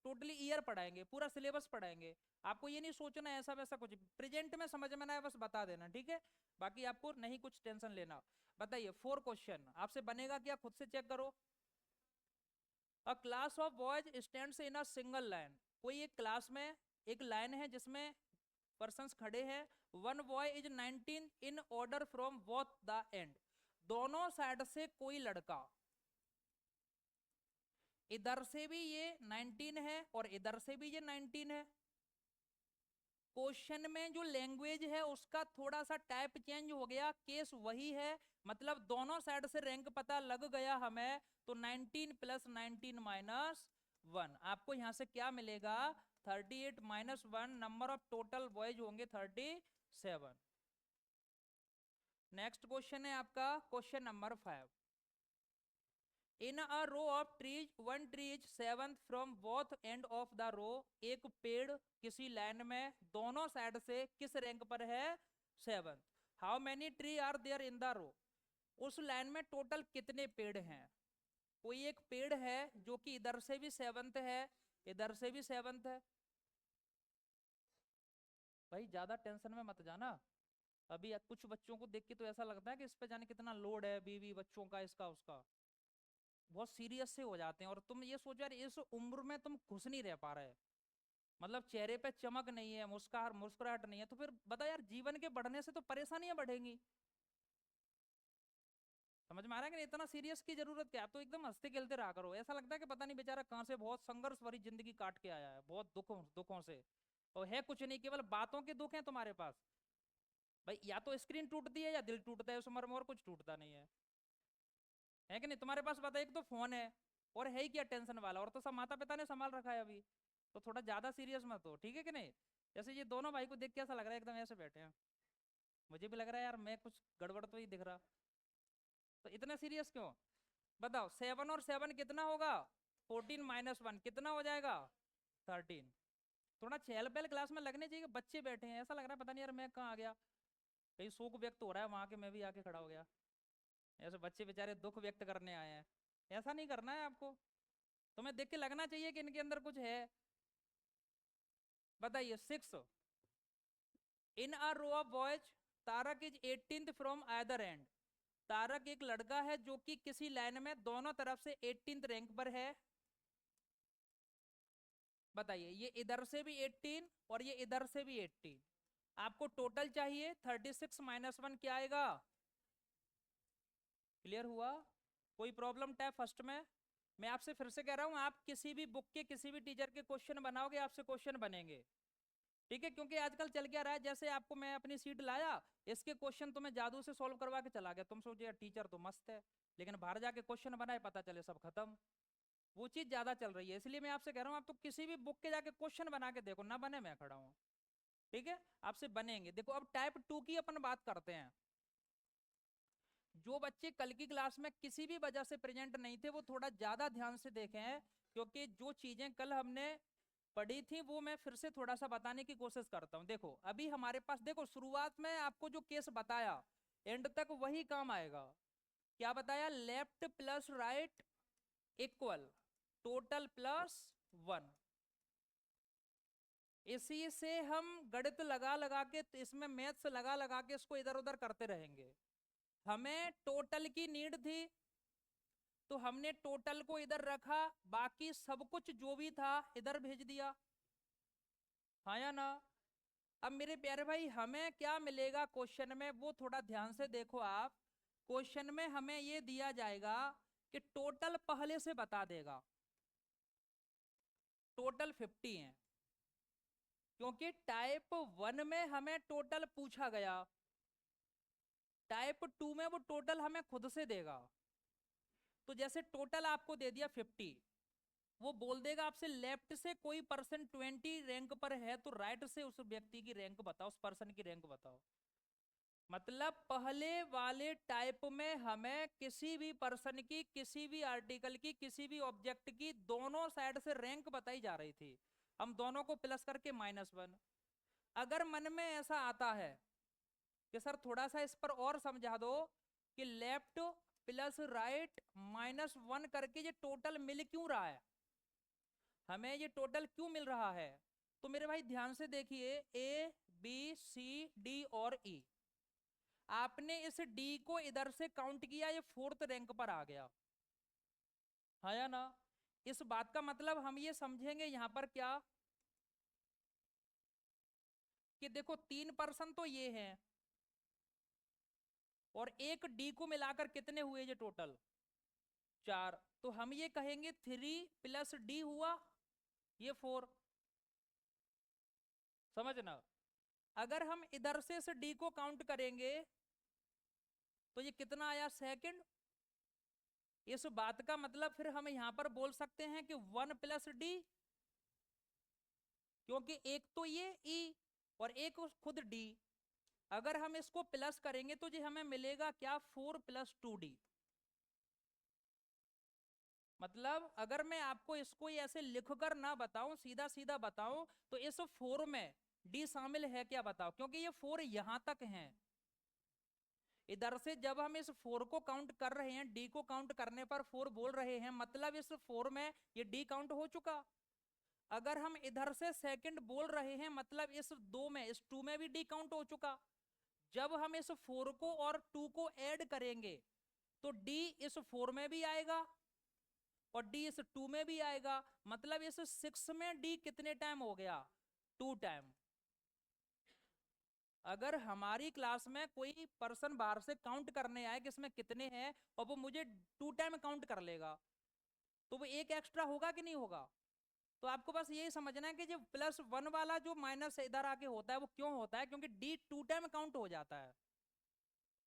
टोटली ईयर पढ़ाएंगे, पूरा सिलेबस पढ़ाएंगे। आपको ये नहीं सोचना ऐसा वैसा कुछ, प्रेजेंट में समझ में ना है बस बता देना, ठीक है, बाकी आपको नहीं कुछ टेंशन लेना। बताइए 4 क्वेश्चन आपसे बनेगा क्या, खुद से चेक करो। अ class of boys stands in a single line, कोई एक क्लास में एक लाइन है जिसमें पर्सन्स खड़े हैं। One boy is 19 in order from both the end, दोनों साइड से कोई लड़का, इधर से भी ये 19 है और इधर से भी ये 19 है। क्वेश्चन में जो लैंग्वेज है उसका थोड़ा सा टाइप चेंज हो गया, केस वही है, मतलब दोनों साइड से रैंक पता लग गया हमें। तो 19 प्लस 19 माइनस 1, आपको यहां से क्या मिलेगा, 38 minus 1, number of total boys होंगे 37। नेक्स्ट क्वेश्चन है आपका question number 5। In a row of trees one tree is 7th from both end of the row, एक पेड़ किसी लाइन में दोनों साइड से किस रैंक पर है, 7th। How many tree are there in the row, उस लाइन में टोटल कितने पेड़ हैं। कोई एक पेड़ है जो कि इधर से भी 7th है, इधर से भी 7th है। भाई ज्यादा टेंशन में मत जाना, अभी कुछ बच्चों को देख के तो ऐसा लगता है कि इस पे जाने कितना लोड है, बीवी बच्चों का, इसका उसका, बहुत सीरियस से हो जाते हैं। और तुम ये सोचो यार, इस उम्र में तुम खुश नहीं रह पा रहे, मतलब चेहरे पे चमक नहीं है, मुस्कुराहट नहीं है, तो फिर बता यार, जीवन के बढ़ने से तो परेशानियां बढ़ेंगी। समझ में आ रहा है कि नहीं? इतना सीरियस की जरूरत क्या, तो एकदम हंसते खेलते रहा करो, ऐसा लगता है कि पता नहीं बेचारा कहाँ से बहुत संघर्ष भरी जिंदगी काट के आया है, बहुत दुखों दुखों से, और है कुछ नहीं, केवल बातों के दुख हैं तुम्हारे पास। भाई या तो स्क्रीन टूटती है या दिल टूटता है उस उम्र में, और कुछ टूटता नहीं है कि नहीं? तुम्हारे पास पता है एक तो फोन है, और है ही क्या टेंशन वाला, और तो सब माता पिता ने संभाल रखा है अभी, तो थोड़ा ज्यादा सीरियस मत हो, ठीक है कि नहीं? जैसे ये दोनों भाई को देख के ऐसा लग रहा है एकदम ऐसे बैठे हैं, मुझे भी लग रहा है यार मैं कुछ गड़बड़ तो ही दिख रहा, तो इतना सीरियस क्यों? बताओ 7 और 7 कितना होगा, 14 माइनस 1 कितना हो जाएगा, 13। थोड़ा चहल पहल क्लास में लगने चाहिए, बच्चे बैठे हैं, ऐसा लग रहा है पता नहीं यार मैं कहाँ आ गया, कहीं शोक व्यक्त हो रहा है वहां के, मैं भी आके खड़ा हो गया, ऐसे बच्चे बेचारे दुख व्यक्त करने आए हैं। ऐसा नहीं करना है आपको, तुम्हें देख के लगना चाहिए कि इनके अंदर कुछ है। बताइए 6, in a row of boys Tarak is 18th from other end, Tarak एक लड़का है जो कि किसी लाइन में दोनों तरफ से 18th रैंक पर है। बताइए ये इधर से भी 18 और ये इधर से भी 18, आपको टोटल चाहिए 36 माइनस 1 क्या आएगा। क्लियर हुआ? कोई प्रॉब्लम टैप फर्स्ट में? मैं आपसे फिर से कह रहा हूं, आप किसी भी बुक के किसी भी टीचर के क्वेश्चन बनाओगे आपसे क्वेश्चन बनेंगे, ठीक है? क्योंकि आजकल चल क्या रहा है, जैसे आपको मैं अपनी सीट लाया, इसके क्वेश्चन तो मैं जादू से सॉल्व करवा के चला गया, तुम सोचिए यार टीचर तो मस्त है, लेकिन बाहर जाके क्वेश्चन बनाए पता चले सब खत्म। वो चीज ज्यादा चल रही है, इसलिए मैं आपसे कह रहा हूँ आप तो किसी भी बुक के जाके क्वेश्चन बना के देखो, ना बने मैं खड़ा हूँ, ठीक है? आपसे बनेंगे। देखो अब टाइप 2 की अपन बात करते हैं। जो बच्चे कल की क्लास में किसी भी वजह से प्रेजेंट नहीं थे वो थोड़ा ज्यादा ध्यान से देखें, क्योंकि जो चीजें कल हमने पढ़ी थी वो मैं फिर से थोड़ा सा बताने की कोशिश करता हूँ। देखो अभी हमारे पास, देखो शुरुआत में आपको जो केस बताया एंड तक वही काम आएगा। क्या बताया, left plus right equal total plus 1। इसी से हम गणित लगा लगा के, इसमें मैथ्स लगा लगा के इसको इधर उधर करते रहेंगे। हमें टोटल की नीड थी तो हमने टोटल को इधर रखा, बाकी सब कुछ जो भी था इधर भेज दिया, हाँ या ना। अब मेरे प्यारे भाई हमें क्या मिलेगा क्वेश्चन में, वो थोड़ा ध्यान से देखो आप। क्वेश्चन में हमें ये दिया जाएगा कि टोटल पहले से बता देगा, टोटल 50 है, क्योंकि टाइप 1 में हमें टोटल पूछा गया, टाइप 2 में वो टोटल हमें खुद से देगा। तो जैसे टोटल आपको दे दिया 50, वो बोल देगा आपसे लेफ्ट से कोई पर्सन 20 रैंक पर है तो राइट से उस व्यक्ति की रैंक बताओ, उस पर्सन की रैंक बताओ। मतलब पहले वाले टाइप में हमें किसी भी पर्सन की, किसी भी आर्टिकल की, किसी भी ऑब्जेक्ट की दोनों साइड से रैंक बताई जा रही थी, हम दोनों को प्लस करके -1। अगर मन में ऐसा आता है कि सर थोड़ा सा इस पर और समझा दो कि लेफ्ट प्लस राइट -1 करके ये टोटल मिल क्यों रहा है, हमें ये टोटल क्यों मिल रहा है, तो मेरे भाई ध्यान से देखिए, ए बी सी डी और ई, आपने इस डी को इधर से काउंट किया, ये 4th रैंक पर आ गया, हाँ या ना। इस बात का मतलब हम ये समझेंगे यहां पर क्या, कि देखो 3 पर्सन तो ये हैं और एक डी को मिलाकर कितने हुए ये टोटल 4, तो हम ये कहेंगे 3 प्लस डी हुआ ये 4, समझना। अगर हम इधर से इस डी को काउंट करेंगे तो ये कितना आया, सेकंड। इस बात का मतलब फिर हम यहां पर बोल सकते हैं कि 1 प्लस डी, क्योंकि एक तो ये ई और एक खुद डी, अगर हम इसको प्लस करेंगे तो जी हमें मिलेगा क्या, 4 प्लस 2D। मतलब अगर मैं आपको इसको ऐसे लिखकर ना बताऊं, सीधा सीधा बताऊं, तो इस 4 में डी शामिल है क्या बताओ, क्योंकि ये 4 यहां तक हैं। इधर से जब हम इस 4 को काउंट कर रहे हैं, डी को काउंट करने पर 4 बोल रहे हैं, मतलब इस 4 में ये डी काउंट हो चुका। अगर हम इधर से सेकंड बोल रहे हैं, मतलब इस 2 में, इस 2 में भी डी काउंट हो चुका। जब हम इस 4 को और 2 को ऐड करेंगे तो डी इस 4 में भी आएगा और डी इस 2 में भी आएगा, मतलब इस 6 में डी कितने टाइम हो गया, 2 टाइम। अगर हमारी क्लास में कोई पर्सन बाहर से काउंट करने आए कि इसमें कितने हैं और वो मुझे 2 टाइम काउंट कर लेगा, तो वो एक एक्स्ट्रा होगा कि नहीं होगा। तो आपको बस यही समझना है कि जो +1 वाला जो माइनस इधर आके होता है वो क्यों होता है, क्योंकि डी 2 टाइम काउंट हो जाता है,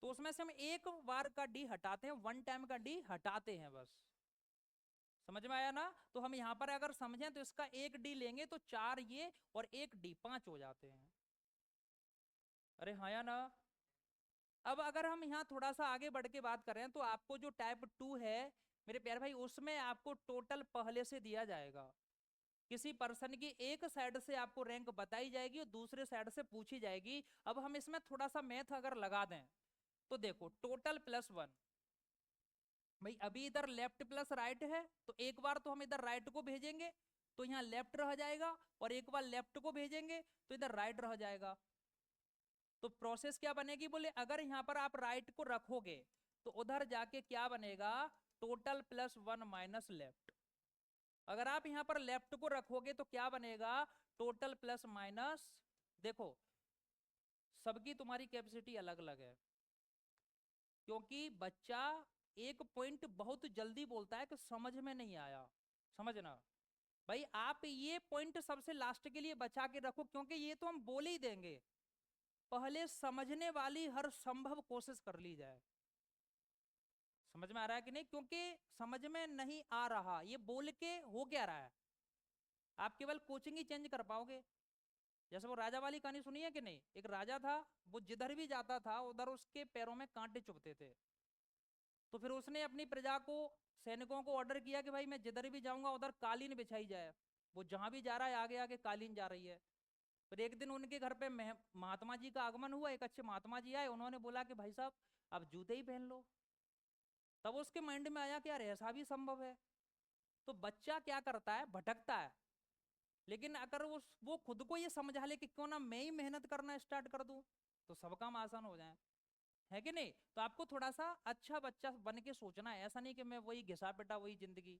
तो उसमें से हम एक बार का डी हटाते हैं, 1 टाइम का डी हटाते हैं बस। समझ में आया ना। तो हम यहाँ पर अगर समझें तो इसका एक डी लेंगे तो 4 ये और एक डी 5 हो जाते हैं। अरे हाँ या ना। अब अगर हम यहाँ थोड़ा सा आगे बढ़ के बात करें तो आपको जो टाइप 2 है मेरे प्यारे भाई, उसमें आपको टोटल पहले से दिया जाएगा, किसी पर्सन की एक साइड से आपको रैंक बताई जाएगी और दूसरे साइड से पूछी जाएगी। अब हम इसमें थोड़ा सा मैथ अगर लगा दें तो देखो टोटल +1, भाई अभी इधर लेफ्ट प्लस राइट है तो एक बार तो हम इधर राइट को भेजेंगे तो यहाँ लेफ्ट रह जाएगा, और एक बार लेफ्ट को भेजेंगे तो इधर राइट रह जाएगा। तो प्रोसेस क्या बनेगी, बोले अगर यहाँ पर आप राइट को रखोगे तो उधर जाके क्या बनेगा, टोटल +1 माइनस लेफ्ट। अगर आप यहाँ पर लेफ्ट को रखोगे तो क्या बनेगा, टोटल प्लस माइनस। देखो सबकी तुम्हारी कैपेसिटी अलग अलग है, क्योंकि बच्चा एक पॉइंट बहुत जल्दी बोलता है कि समझ में नहीं आया, समझना। भाई आप ये पॉइंट सबसे लास्ट के लिए बचा के रखो, क्योंकि ये तो हम बोल ही देंगे, पहले समझने वाली हर संभव कोशिश कर ली जाए। समझ में आ रहा है कि नहीं, क्योंकि समझ में नहीं आ रहा ये बोल के हो क्या रहा है, आप केवल कोचिंग ही चेंज कर पाओगे। जैसे वो राजा वाली कहानी सुनी है कि नहीं, एक राजा था, वो जिधर भी जाता था उधर उसके पैरों में कांटे चुभते थे। तो फिर उसने अपनी प्रजा को, सैनिकों को ऑर्डर किया कि भाई मैं जिधर भी जाऊंगा उधर कालीन बिछाई जाए। वो जहां भी जा रहा है आगे आगे कालीन जा रही है। फिर एक दिन उनके घर पे महात्मा जी का आगमन हुआ, एक अच्छे महात्मा जी आए, उन्होंने बोला कि भाई साहब आप जूते ही पहन लो। तब उसके माइंड में आया कि यार ऐसा भी संभव है। तो बच्चा क्या करता है, भटकता है, लेकिन अगर वो खुद को ये समझा ले कि क्यों ना मैं ही मेहनत करना स्टार्ट कर दूं, तो सब काम आसान हो जाए, है कि नहीं। तो आपको थोड़ा सा अच्छा बच्चा बन के सोचना है, ऐसा नहीं कि मैं वही घिसा पिटा वही जिंदगी।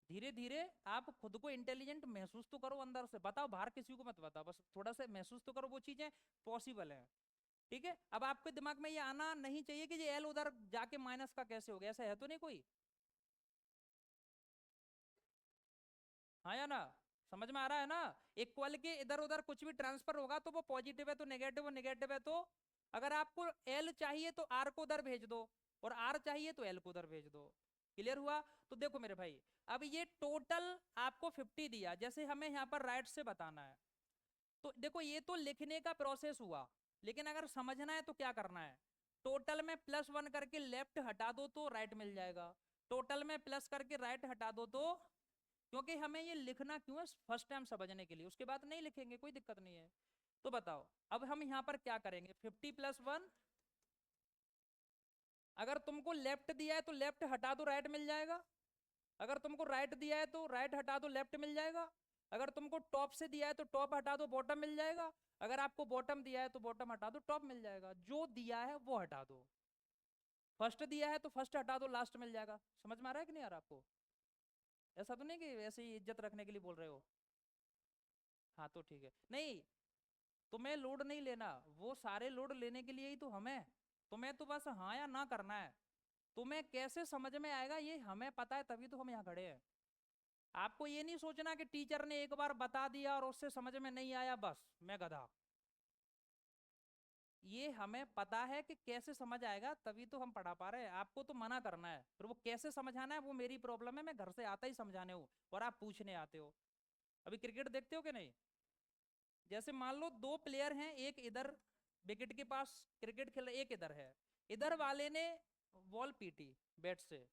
धीरे धीरे आप खुद को इंटेलिजेंट महसूस तो करो, अंदर से बताओ, बाहर किसी को मत बताओ, बस थोड़ा सा महसूस तो करो वो चीजें पॉसिबल है। ठीक है, अब आपके दिमाग में ये आना नहीं चाहिए कि ये एल उधर जाके माइनस का कैसे हो गया, ऐसा है तो नहीं कोई। हाँ या ना, समझ में आ रहा है ना। इक्वल के इधर उधर कुछ भी ट्रांसफर होगा तो वो पॉजिटिव है तो नेगेटिव, वो नेगेटिव है तो, अगर आपको एल चाहिए तो आर को उधर भेज दो, और आर चाहिए तो एल को उधर भेज दो। क्लियर हुआ। तो देखो मेरे भाई, अब ये टोटल आपको 50 दिया, जैसे हमें यहाँ पर राइट से बताना है, तो देखो ये तो लिखने का प्रोसेस हुआ, लेकिन अगर समझना है तो क्या करना है, टोटल में +1 करके लेफ्ट हटा दो तो राइट मिल जाएगा, टोटल में प्लस करके राइट हटा दो तो, क्योंकि हमें ये लिखना क्यों है, फर्स्ट टाइम समझने के लिए, उसके बाद नहीं लिखेंगे कोई दिक्कत नहीं है। तो बताओ अब हम यहाँ पर क्या करेंगे, 50+1, अगर तुमको लेफ्ट दिया है तो लेफ्ट हटा दो राइट मिल जाएगा, अगर तुमको राइट दिया है तो राइट हटा दो लेफ्ट मिल जाएगा, अगर तुमको टॉप से दिया है तो टॉप हटा दो बॉटम मिल जाएगा, अगर आपको बॉटम दिया है तो बॉटम हटा दो टॉप मिल जाएगा, जो दिया है वो हटा दो, फर्स्ट दिया है तो फर्स्ट हटा दो लास्ट मिल जाएगा। समझ में आ रहा है कि नहीं यार आपको, ऐसा तो नहीं कि ऐसे ही इज्जत रखने के लिए बोल रहे हो। हाँ तो ठीक है, नहीं तुम्हें लोड नहीं लेना, वो सारे लोड लेने के लिए ही तो हमें, तुम्हें तो बस हाँ या ना करना है, तुम्हें कैसे समझ में आएगा ये हमें पता है, तभी तो हम यहाँ खड़े हैं। आपको ये नहीं सोचना कि टीचर ने एक बार बता दिया और उससे समझ में नहीं आया बस मैं गधा, ये हमें पता है कि कैसे समझ आएगा, तभी तो हम पढ़ा पा रहे हैं, आपको तो मना करना है, फिर वो कैसे समझाना है वो मेरी प्रॉब्लम है, मैं घर से आता ही समझाने हूँ और आप पूछने आते हो। अभी क्रिकेट देखते हो कि नहीं, जैसे मान लो दो प्लेयर हैं, एक इधर विकेट के पास क्रिकेट खेल रहा, एक इधर है, इधर वाले ने बॉल पीटी बैट से,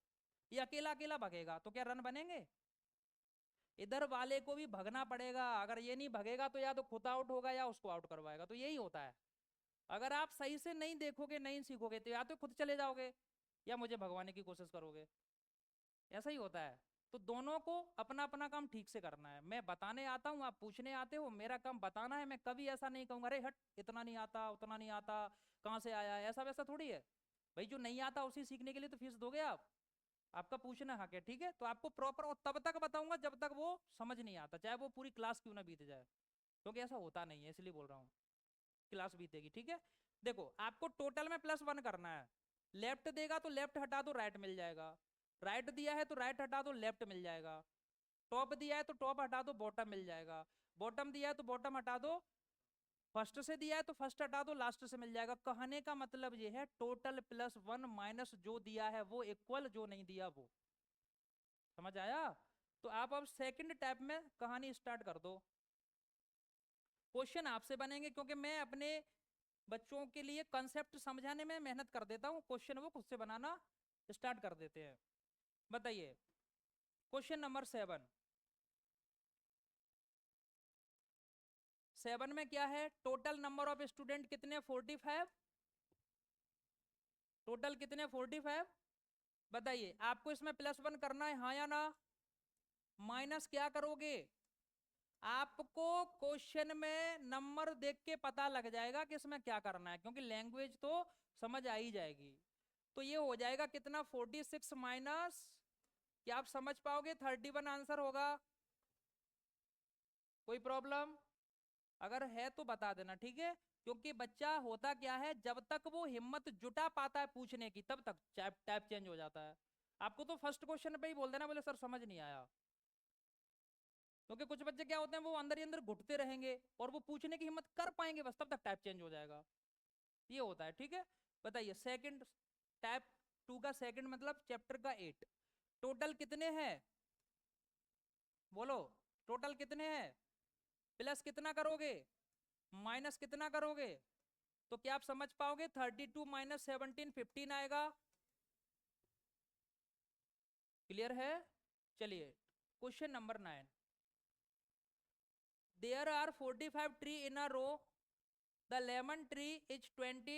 ये अकेला अकेला भगेगा तो क्या रन बनेंगे, इधर वाले को भी भगना पड़ेगा, अगर ये नहीं भगेगा तो या तो खुद आउट होगा या उसको आउट करवाएगा, तो यही होता है। अगर आप सही से नहीं देखोगे नहीं सीखोगे तो या तो खुद चले जाओगे या मुझे भगवाने की कोशिश करोगे, ऐसा ही होता है। तो दोनों को अपना अपना काम ठीक से करना है, मैं बताने आता हूँ आप पूछने आते हो, मेरा काम बताना है, मैं कभी ऐसा नहीं कहूँगा अरे हट इतना नहीं आता उतना नहीं आता कहाँ से आया, ऐसा वैसा थोड़ी है। भाई जो नहीं आता उसी सीखने के लिए तो फीस दोगे आप, आपका पूछना हक है, ठीक है। तो आपको प्रॉपर और तब तक बताऊंगा जब तक वो समझ नहीं आता, चाहे वो पूरी क्लास क्यों ना बीत जाए, क्योंकि ऐसा होता नहीं है इसलिए बोल रहा हूँ, क्लास बीतेगी, ठीक है। देखो आपको टोटल में +1 करना है, लेफ्ट देगा तो लेफ्ट हटा दो राइट मिल जाएगा, राइट दिया है तो राइट हटा दो लेफ्ट मिल जाएगा, टॉप दिया है तो टॉप हटा दो बॉटम मिल जाएगा, बॉटम दिया है तो बॉटम हटा दो, फर्स्ट से दिया है तो फर्स्ट हटा दो लास्ट से मिल जाएगा। कहने का मतलब ये है टोटल +1 माइनस जो दिया है वो इक्वल जो नहीं दिया वो, समझ आया। तो आप अब सेकंड टाइप में कहानी स्टार्ट कर दो, क्वेश्चन आपसे बनेंगे क्योंकि मैं अपने बच्चों के लिए कंसेप्ट समझाने में मेहनत कर देता हूँ, क्वेश्चन वो खुद से बनाना स्टार्ट कर देते हैं। बताइए क्वेश्चन नंबर 7, 7 में क्या है, टोटल नंबर ऑफ स्टूडेंट कितने 45, टोटल कितने 45, बताइए आपको इसमें +1 करना है हाँ या ना, माइनस क्या करोगे, आपको क्वेश्चन में नंबर देख के पता लग जाएगा कि इसमें क्या करना है, क्योंकि लैंग्वेज तो समझ आ ही जाएगी। तो ये हो जाएगा कितना 46 माइनस, क्या आप समझ पाओगे 31 आंसर होगा, कोई प्रॉब्लम, अगर है तो बता देना, ठीक है। क्योंकि बच्चा होता क्या है, जब तक वो हिम्मत जुटा पाता है पूछने की तब तक टाइप चेंज हो जाता है। आपको तो फर्स्ट क्वेश्चन पे ही बोल देना बोले सर समझ नहीं आया, क्योंकि कुछ बच्चे क्या होते हैं वो अंदर ही अंदर घुटते रहेंगे और वो पूछने की हिम्मत कर पाएंगे बस, तब तक टाइप चेंज हो जाएगा, ये होता है, ठीक है। बताइए सेकंड, टाइप 2 का सेकंड मतलब चैप्टर का 8, टोटल कितने हैं, बोलो टोटल कितने हैं, प्लस कितना करोगे माइनस कितना करोगे, तो क्या आप समझ पाओगे 32 माइनस 17 15 आएगा, क्लियर है। चलिए question number 9, there are 45 tree in a row, the lemon tree is 20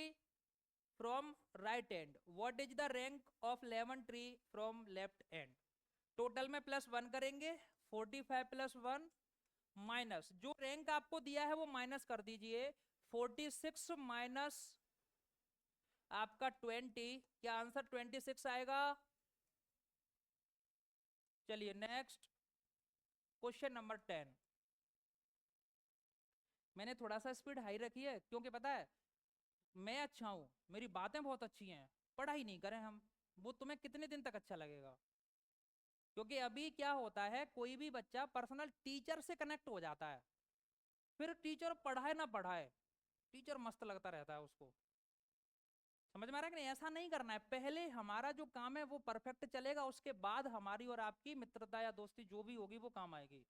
from right end, what is the rank of lemon tree from left end? Total में +1 करेंगे, 45 + 1 माइनस जो रैंक आपको दिया है वो माइनस कर दीजिए, 46 माइनस आपका 20, क्या आंसर 26 आएगा? चलिए नेक्स्ट क्वेश्चन नंबर 10। मैंने थोड़ा सा स्पीड हाई रखी है क्योंकि पता है मैं अच्छा हूं, मेरी बातें बहुत अच्छी हैं, पढ़ाई नहीं करें हम, वो तुम्हें कितने दिन तक अच्छा लगेगा? क्योंकि अभी क्या होता है, कोई भी बच्चा पर्सनल टीचर से कनेक्ट हो जाता है, फिर टीचर पढ़ाए ना पढ़ाए टीचर मस्त लगता रहता है उसको। समझ में आ रहा है कि नहीं? ऐसा नहीं करना है, पहले हमारा जो काम है वो परफेक्ट चलेगा, उसके बाद हमारी और आपकी मित्रता या दोस्ती जो भी होगी वो काम आएगी।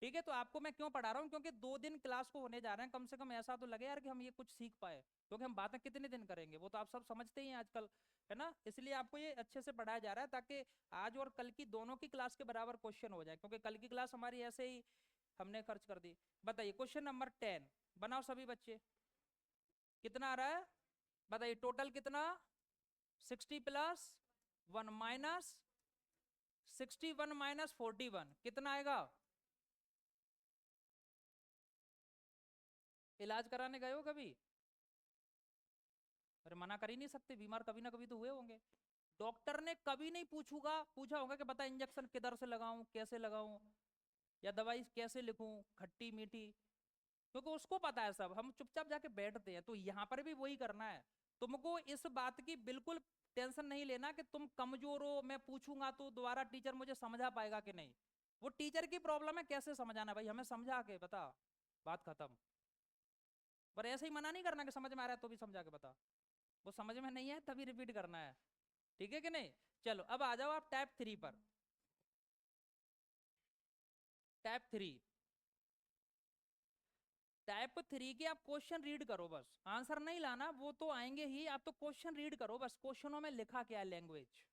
ठीक है, तो आपको मैं क्यों पढ़ा रहा हूँ, क्योंकि 2 दिन क्लास को होने जा रहे हैं, कम से कम ऐसा तो लगे यार कि हम ये कुछ सीख पाए, क्योंकि हम बातें कितने दिन करेंगे वो तो आप सब समझते ही हैं आजकल, है ना? इसलिए आपको ये अच्छे से पढ़ाया जा रहा है ताकि आज और कल की दोनों की क्लास के बराबर क्वेश्चन हो जाए, क्योंकि कल की क्लास हमारी ऐसे ही हमने खर्च कर दी। बताइए क्वेश्चन नंबर 10 बनाओ सभी बच्चे, कितना आ रहा है बताइए? टोटल कितना? 60 + 1 माइनस 61 माइनस 41 कितना आएगा? इलाज कराने गए हो कभी? अरे मना कर ही नहीं सकते, बीमार कभी ना कभी तो हुए होंगे। डॉक्टर ने कभी नहीं पूछा होगा कि बता इंजेक्शन किधर से लगाऊं, कैसे लगाऊं, या दवाई कैसे लिखूं, खट्टी मीठी, क्योंकि उसको पता है सब, हम चुपचाप जाके बैठते हैं। तो यहाँ पर भी वही करना है, तुमको इस बात की बिल्कुल टेंशन नहीं लेना कि तुम कमजोर हो, मैं पूछूंगा तो दोबारा टीचर मुझे समझा पाएगा कि नहीं, वो टीचर की प्रॉब्लम है, कैसे समझाना भाई, हमें समझा के बता, बात खत्म। पर ऐसे ही मना नहीं करना कि समझ में आ रहा है तो भी समझा के बता, वो समझ में नहीं है तभी रिपीट करना है, ठीक है कि नहीं? चलो अब आ जाओ आप टाइप 3 पर। टाइप 3, टाइप 3 के आप क्वेश्चन रीड करो, बस आंसर नहीं लाना, वो तो आएंगे ही, आप तो क्वेश्चन रीड करो, बस क्वेश्चनों में लिखा क्या है, लैंग्वेज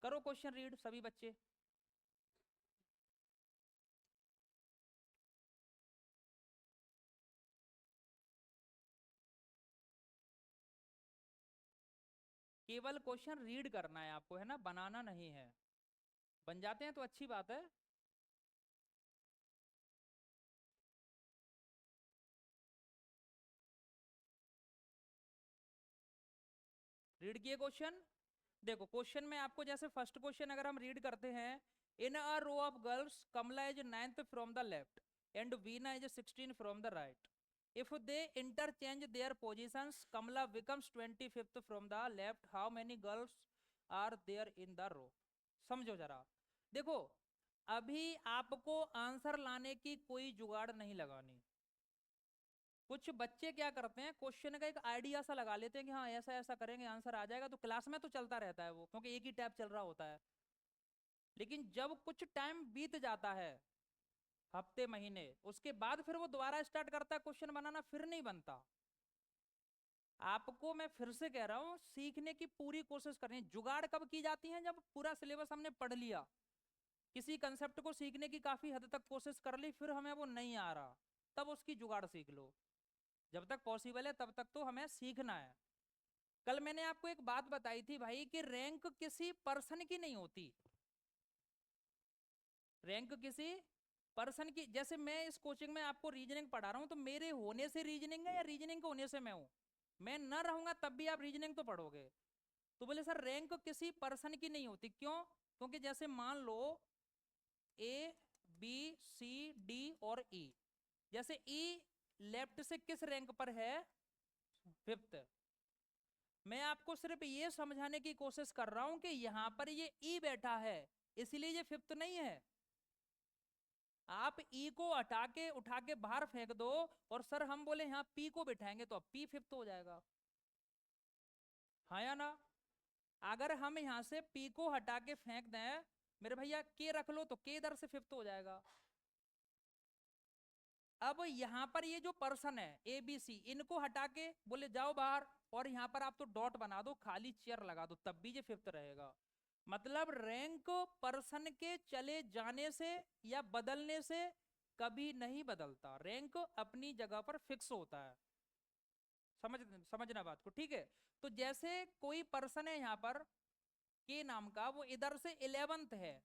करो, क्वेश्चन रीड सभी बच्चे। केवल क्वेश्चन रीड करना है आपको, है ना, बनाना नहीं है। बन जाते हैं तो अच्छी बात है। रीड किए क्वेश्चन? देखो क्वेश्चन में आपको जैसे फर्स्ट क्वेश्चन अगर हम रीड करते हैं, in a row of girls Kamala is 9th from the left end Veena is 16 from the right, if they interchange their positions Kamala becomes 25th from the left, how many girls are there in the row? समझो जरा, देखो अभी आपको answer लाने की कोई जुगाड़ नहीं लगानी। कुछ बच्चे क्या करते हैं, क्वेश्चन का एक आइडिया सा लगा लेते हैं कि हाँ ऐसा ऐसा करेंगे आंसर आ जाएगा, तो क्लास में तो चलता रहता है वो, क्योंकि एक ही टैब चल रहा होता है। लेकिन जब कुछ टाइम बीत जाता है, हफ्ते महीने, उसके बाद फिर वो दोबारा स्टार्ट करता है क्वेश्चन बनाना, फिर नहीं बनता। आपको मैं फिर से कह रहा हूँ, सीखने की पूरी कोशिश करनी है। जुगाड़ कब की जाती है? जब पूरा सिलेबस हमने पढ़ लिया, किसी कंसेप्ट को सीखने की काफी हद तक कोशिश कर ली, फिर हमें वो नहीं आ रहा, तब उसकी जुगाड़ सीख लो। जब तक पॉसिबल है तब तक तो हमें सीखना है। कल मैंने आपको एक बात बताई थी भाई कि रैंक किसी पर्सन की नहीं होती, रैंक किसी पर्सन की। जैसे मैं इस कोचिंग में आपको रीजनिंग पढ़ा रहा हूं, तो मेरे होने से रीजनिंग है या रीजनिंग के होने से मैं हूं? मैं न रहूंगा तब भी आप रीजनिंग तो पढ़ोगे। तो बोले सर रैंक किसी पर्सन की नहीं होती, क्यों? क्योंकि जैसे मान लो ए बी सी डी और ई, जैसे ई लेफ्ट से किस रैंक पर है? 5th। मैं आपको सिर्फ ये समझाने की कोशिश कर रहा हूं कि यहां पर ये ई बैठा है, इसलिए ये 5th नहीं है। आप ई को हटा के उठा के बाहर फेंक दो, और सर हम बोले यहाँ पी को बिठाएंगे तो अब पी 5th हो जाएगा, हाँ या ना? अगर हम यहाँ से पी को हटा के फेंक दें, मेरे भैया के रख लो, तो के इधर से 5th हो जाएगा। अब यहाँ पर ये जो पर्सन है ए बी सी, इनको हटा के बोले जाओ बाहर, और यहाँ पर आप तो डॉट बना दो, खाली चेयर लगा दो, तब भी ये 5th रहेगा। मतलब रैंक पर्सन के चले जाने से या बदलने से कभी नहीं बदलता, रैंक अपनी जगह पर फिक्स होता है। समझना बात को, ठीक है। तो जैसे कोई पर्सन है यहाँ पर के नाम का, वो इधर से 11th है,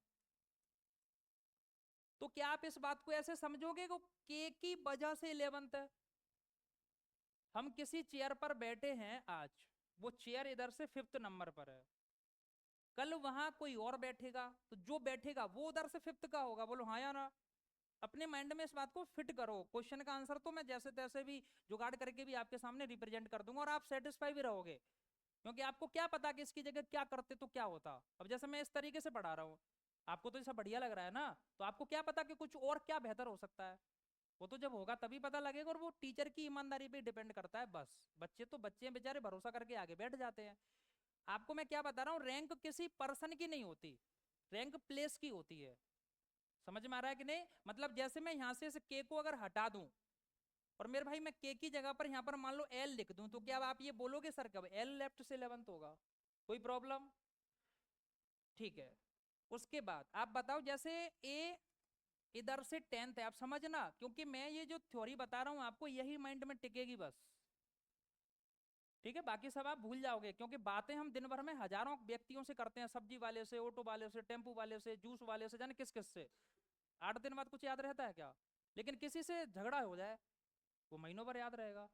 तो क्या आप इस बात को ऐसे समझोगे कि के की वजह से 11th है? हम किसी चेयर पर बैठे हैं आज, वो चेयर इधर से 5th नंबर पर है, कल वहां कोई और बैठेगा, तो जो बैठेगा वो उधर से 5th का होगा। बोलो हाँ या ना? अपने माइंड में इस बात को फिट करो। क्वेश्चन का आंसर तो मैं जैसे तैसे भी जुगाड़ करके भी आपके सामने रिप्रेजेंट कर दूंगा और आप सेटिस्फाई भी रहोगे, क्योंकि आपको क्या पता कि इसकी जगह क्या करते तो क्या होता। अब जैसे मैं इस तरीके से पढ़ा रहा हूँ, आपको तो ऐसा बढ़िया लग रहा है ना, तो आपको क्या पता कि कुछ और क्या बेहतर हो सकता है? वो तो जब होगा तभी पता लगेगा, और वो टीचर की ईमानदारी पे डिपेंड करता है। बस बच्चे तो बच्चे हैं बेचारे, भरोसा करके आगे बैठ जाते हैं। आपको मैं क्या बता रहा हूँ, रैंक किसी पर्सन की नहीं होती, रैंक प्लेस की होती है। समझ में आ रहा है कि नहीं? मतलब जैसे मैं यहाँ से इस के को अगर हटा दूं, और मेरे भाई मैं के की जगह पर यहाँ पर मान लो एल लिख दूं, तो क्या आप ये बोलोगे सर कब एल लेफ्ट से 11th होगा? कोई प्रॉब्लम? ठीक है। उसके बाद आप बताओ, जैसे ए इधर से 10th है, आप समझना, क्योंकि मैं ये जो थ्योरी बता रहा हूँ आपको, यही माइंड में टिकेगी बस, ठीक है? बाकी सब आप भूल जाओगे, क्योंकि बातें हम दिन भर में हजारों व्यक्तियों से करते हैं, सब्जी वाले से, ऑटो वाले से, टेम्पू वाले से, जूस वाले से, जाने किस किस से। 8 दिन बाद कुछ याद रहता है क्या? लेकिन किसी से झगड़ा हो जाए, वो महीनों भर याद रहेगा।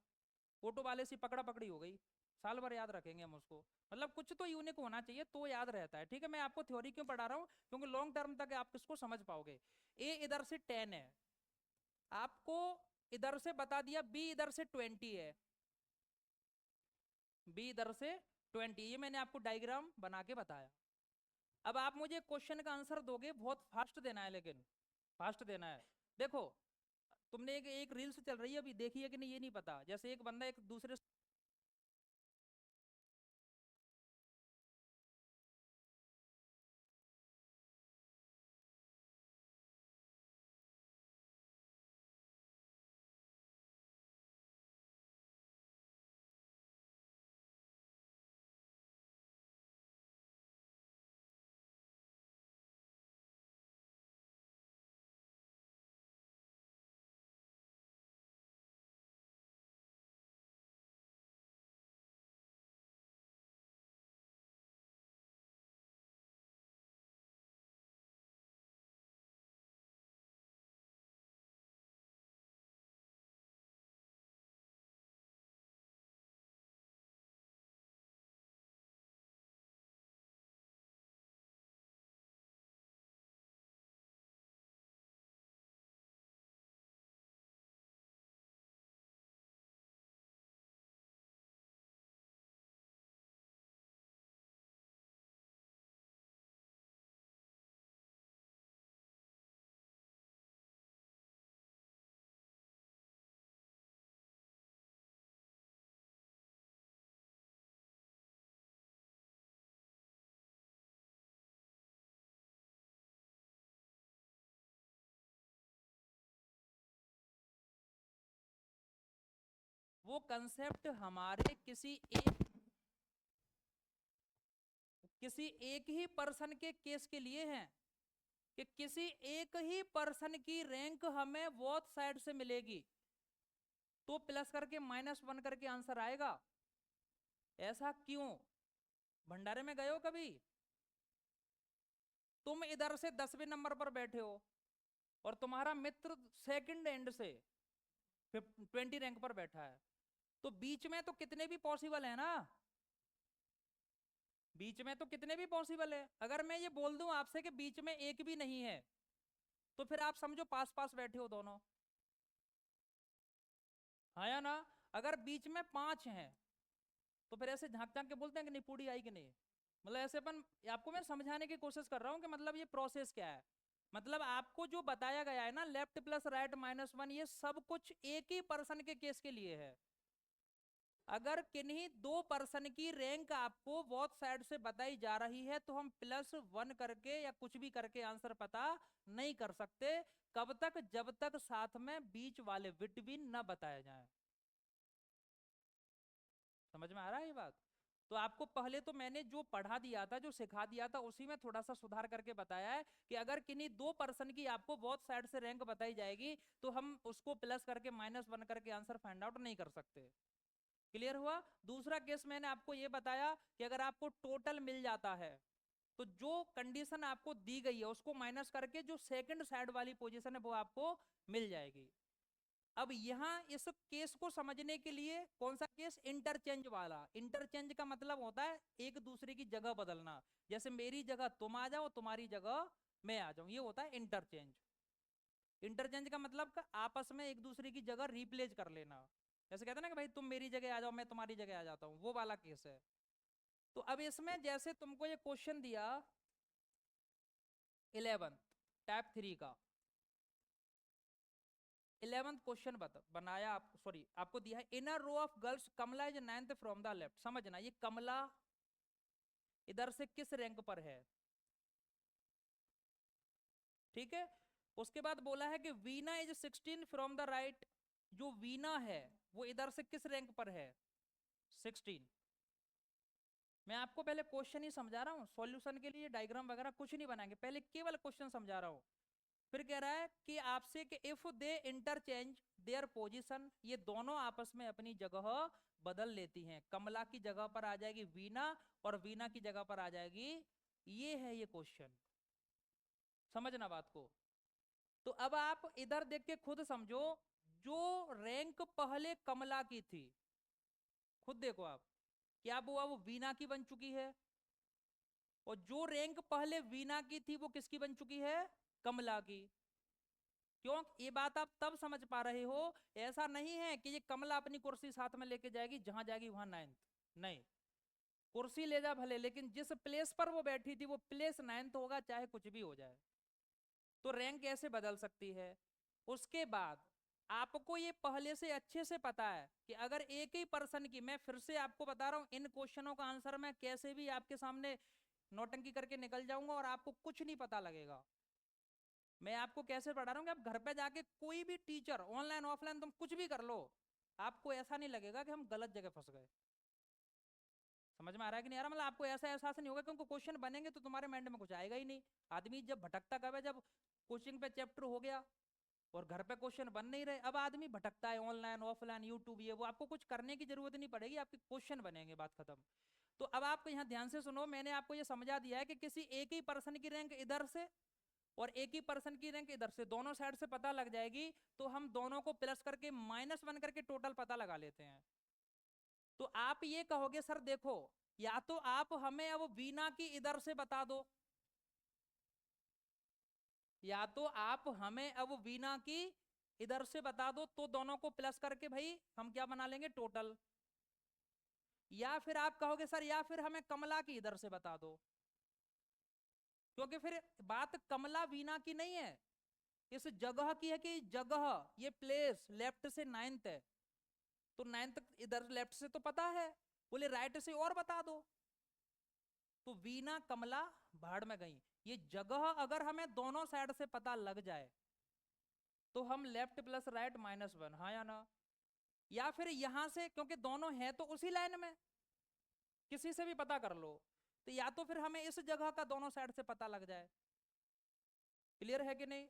ऑटो वाले से पकड़ा पकड़ी हो गई, साल भर याद रखेंगे हम उसको। मतलब कुछ तो यूनिक होना चाहिए तो याद रहता है, ठीक है? मैं आपको थ्योरी क्यों पढ़ा रहा हूँ, क्योंकि लॉन्ग टर्म तक आप इसको समझ पाओगे। ए इधर से 10 है, आपको इधर से बता दिया बी इधर से 20 है, बी इधर से 20, ये मैंने आपको डायग्राम बना के बताया। अब आप मुझे क्वेश्चन का आंसर दोगे, बहुत फास्ट देना है, लेकिन फास्ट देना है। देखो, तुमने एक रील्स चल रही है अभी, देखी है कि नहीं ये नहीं पता। जैसे एक बंदा एक दूसरे, वो कंसेप्ट हमारे किसी एक ही पर्सन के केस के लिए हैं, कि किसी एक ही पर्सन की रैंक हमें बोथ साइड से मिलेगी, तो प्लस करके -1 करके आंसर आएगा। ऐसा क्यों? भंडारे में गए हो कभी? तुम इधर से 10वें नंबर पर बैठे हो, और तुम्हारा मित्र सेकंड एंड से 20 रैंक पर बैठा है, तो बीच में तो कितने भी पॉसिबल है ना, बीच में तो कितने भी पॉसिबल है। अगर मैं ये बोल दूं आपसे कि बीच में एक भी नहीं है, तो फिर आप समझो पास पास बैठे हो दोनों, हाँ या ना? अगर बीच में 5 हैं, तो फिर ऐसे झांक झांक के बोलते हैं कि नहीं पूरी आई कि नहीं। मतलब ऐसे अपन, आपको मैं समझाने की कोशिश कर रहा हूँ कि मतलब ये प्रोसेस क्या है। मतलब आपको जो बताया गया है ना, लेफ्ट प्लस राइट -1, ये सब कुछ एक ही पर्सन के केस के लिए है। अगर किन्हीं दो पर्सन की रैंक आपको बहुत साइड से बताई जा रही है, तो हम +1 करके या कुछ भी करके आंसर पता नहीं कर सकते, कब तक? जब तक साथ में बीच वाले बिट भी न बताए जाएं। समझ में आ रहा है ये बात? तो आपको पहले तो मैंने जो पढ़ा दिया था, जो सिखा दिया था, उसी में थोड़ा सा सुधार करके बताया है कि अगर किन्हीं दो पर्सन की आपको बहुत साइड से रैंक बताई जाएगी तो हम उसको प्लस करके -1 करके आंसर फाइंड आउट नहीं कर सकते। क्लियर हुआ? दूसरा केस मैंने आपको ये बताया कि अगर आपको टोटल मिल जाता है तो जो कंडीशन आपको दी गई है उसको माइनस करके जो सेकंड साइड वाली पोजीशन है वो आपको मिल जाएगी। अब यहां इस केस को समझने के लिए, कौन सा केस? इंटरचेंज वाला। इंटरचेंज का मतलब होता है एक दूसरे की जगह बदलना, जैसे मेरी जगह तुम आ जाओ, तुम्हारी जगह मैं आ जाऊं, ये होता है इंटरचेंज। इंटरचेंज का मतलब का आपस में एक दूसरे की जगह रिप्लेस कर लेना, जैसे कहते हैं ना कि भाई तुम मेरी जगह आ जाओ, मैं तुम्हारी जगह आ जाता हूं, वो वाला केस है। तो अब इसमें जैसे तुमको ये क्वेश्चन दिया 11 टाइप 3 का, 11th क्वेश्चन बनाया आप, सॉरी आपको दिया है in a row of girls Kamala is 9th from the left. समझना ये कमला इधर से किस रैंक पर है, ठीक है। उसके बाद बोला है कि Veena is 16 from the right. जो वीना है वो इधर से किस रैंक पर है? 16। मैं आपको पहले क्वेश्चन ही समझा रहा हूँ, सॉल्यूशन के लिए डायग्राम वगैरह कुछ नहीं बनाएंगे, पहले केवल क्वेश्चन समझा रहा हूँ। फिर कह रहा है कि आपसे कि if they interchange their position, ये दोनों आपस में अपनी जगह बदल लेती हैं। कमला की जगह पर आ जाएगी वीना और वीना की जगह पर आ जाएगी, ये है ये क्वेश्चन। समझना बात को। तो अब आप इधर देख के खुद समझो, जो रैंक पहले कमला की थी, खुद देखो आप, क्या वो वीना की बन चुकी है, और जो रैंक पहले वीना की थी वो किसकी बन चुकी है? कमला की। क्यों? ये बात आप तब समझ पा रहे हो, ऐसा नहीं है कि ये कमला अपनी कुर्सी साथ में लेके जाएगी, जहां जाएगी वहां 9th। नहीं, कुर्सी ले जा भले, लेकिन जिस प्लेस पर वो बैठी थी वो प्लेस 9th होगा, चाहे कुछ भी हो जाए। तो रैंक कैसे बदल सकती है? उसके बाद आपको ये पहले से अच्छे से पता है कि अगर एक ही पर्सन की, मैं फिर से आपको बता रहा हूं, इन क्वेश्चनों का आंसर मैं कैसे भी आपके सामने नौटंकी करके निकल जाऊंगा और आपको कुछ नहीं पता लगेगा। मैं आपको कैसे पढ़ा रहा हूँ कि आप घर पे जाके कोई भी टीचर, ऑनलाइन ऑफलाइन तुम कुछ भी कर लो, आपको ऐसा नहीं लगेगा कि हम गलत जगह फंस गए। समझ में आ रहा है कि नहीं आ रहा? मतलब आपको ऐसा एहसास नहीं होगा, क्योंकि क्वेश्चन बनेंगे तो तुम्हारे माइंड में कुछ आएगा ही नहीं। आदमी जब भटकता कब है? जब कोचिंग पे चैप्टर हो गया और घर पे क्वेश्चन बन नहीं रहे, अब आदमी भटकता है, ऑनलाइन ऑफलाइन यूट्यूब, ये वो, आपको कुछ करने की जरूरत नहीं पड़ेगी, आपके क्वेश्चन बनेंगे, बात खत्म। तो अब आपको यहाँ ध्यान से सुनो, मैंने आपको ये समझा दिया है कि किसी एक ही पर्सन की रैंक इधर से और एक ही पर्सन की रैंक इधर से, दोनों साइड से पता लग जाएगी, तो हम दोनों को प्लस करके -1 करके टोटल पता लगा लेते हैं। तो आप ये कहोगे सर देखो, या तो आप हमें अब वीना की इधर से बता दो, या तो आप हमें अब वीना की इधर से बता दो, तो दोनों को प्लस करके भाई हम क्या बना लेंगे? टोटल। या फिर आप कहोगे सर या फिर हमें कमला की इधर से बता दो, क्योंकि फिर बात कमला वीना की नहीं है, इस जगह की है कि जगह, ये प्लेस लेफ्ट से 9th है, तो 9th इधर लेफ्ट से तो पता है, बोले राइट से और बता दो। तो वीना कमला भाड़ में गई, ये जगह अगर हमें दोनों साइड से पता लग जाए तो हम लेफ्ट प्लस राइट -1, हाँ या ना? या फिर यहां से, क्योंकि दोनों हैं तो उसी लाइन में, किसी से भी पता कर लो, तो या तो फिर हमें इस जगह का दोनों साइड से पता लग जाए। क्लियर है कि नहीं?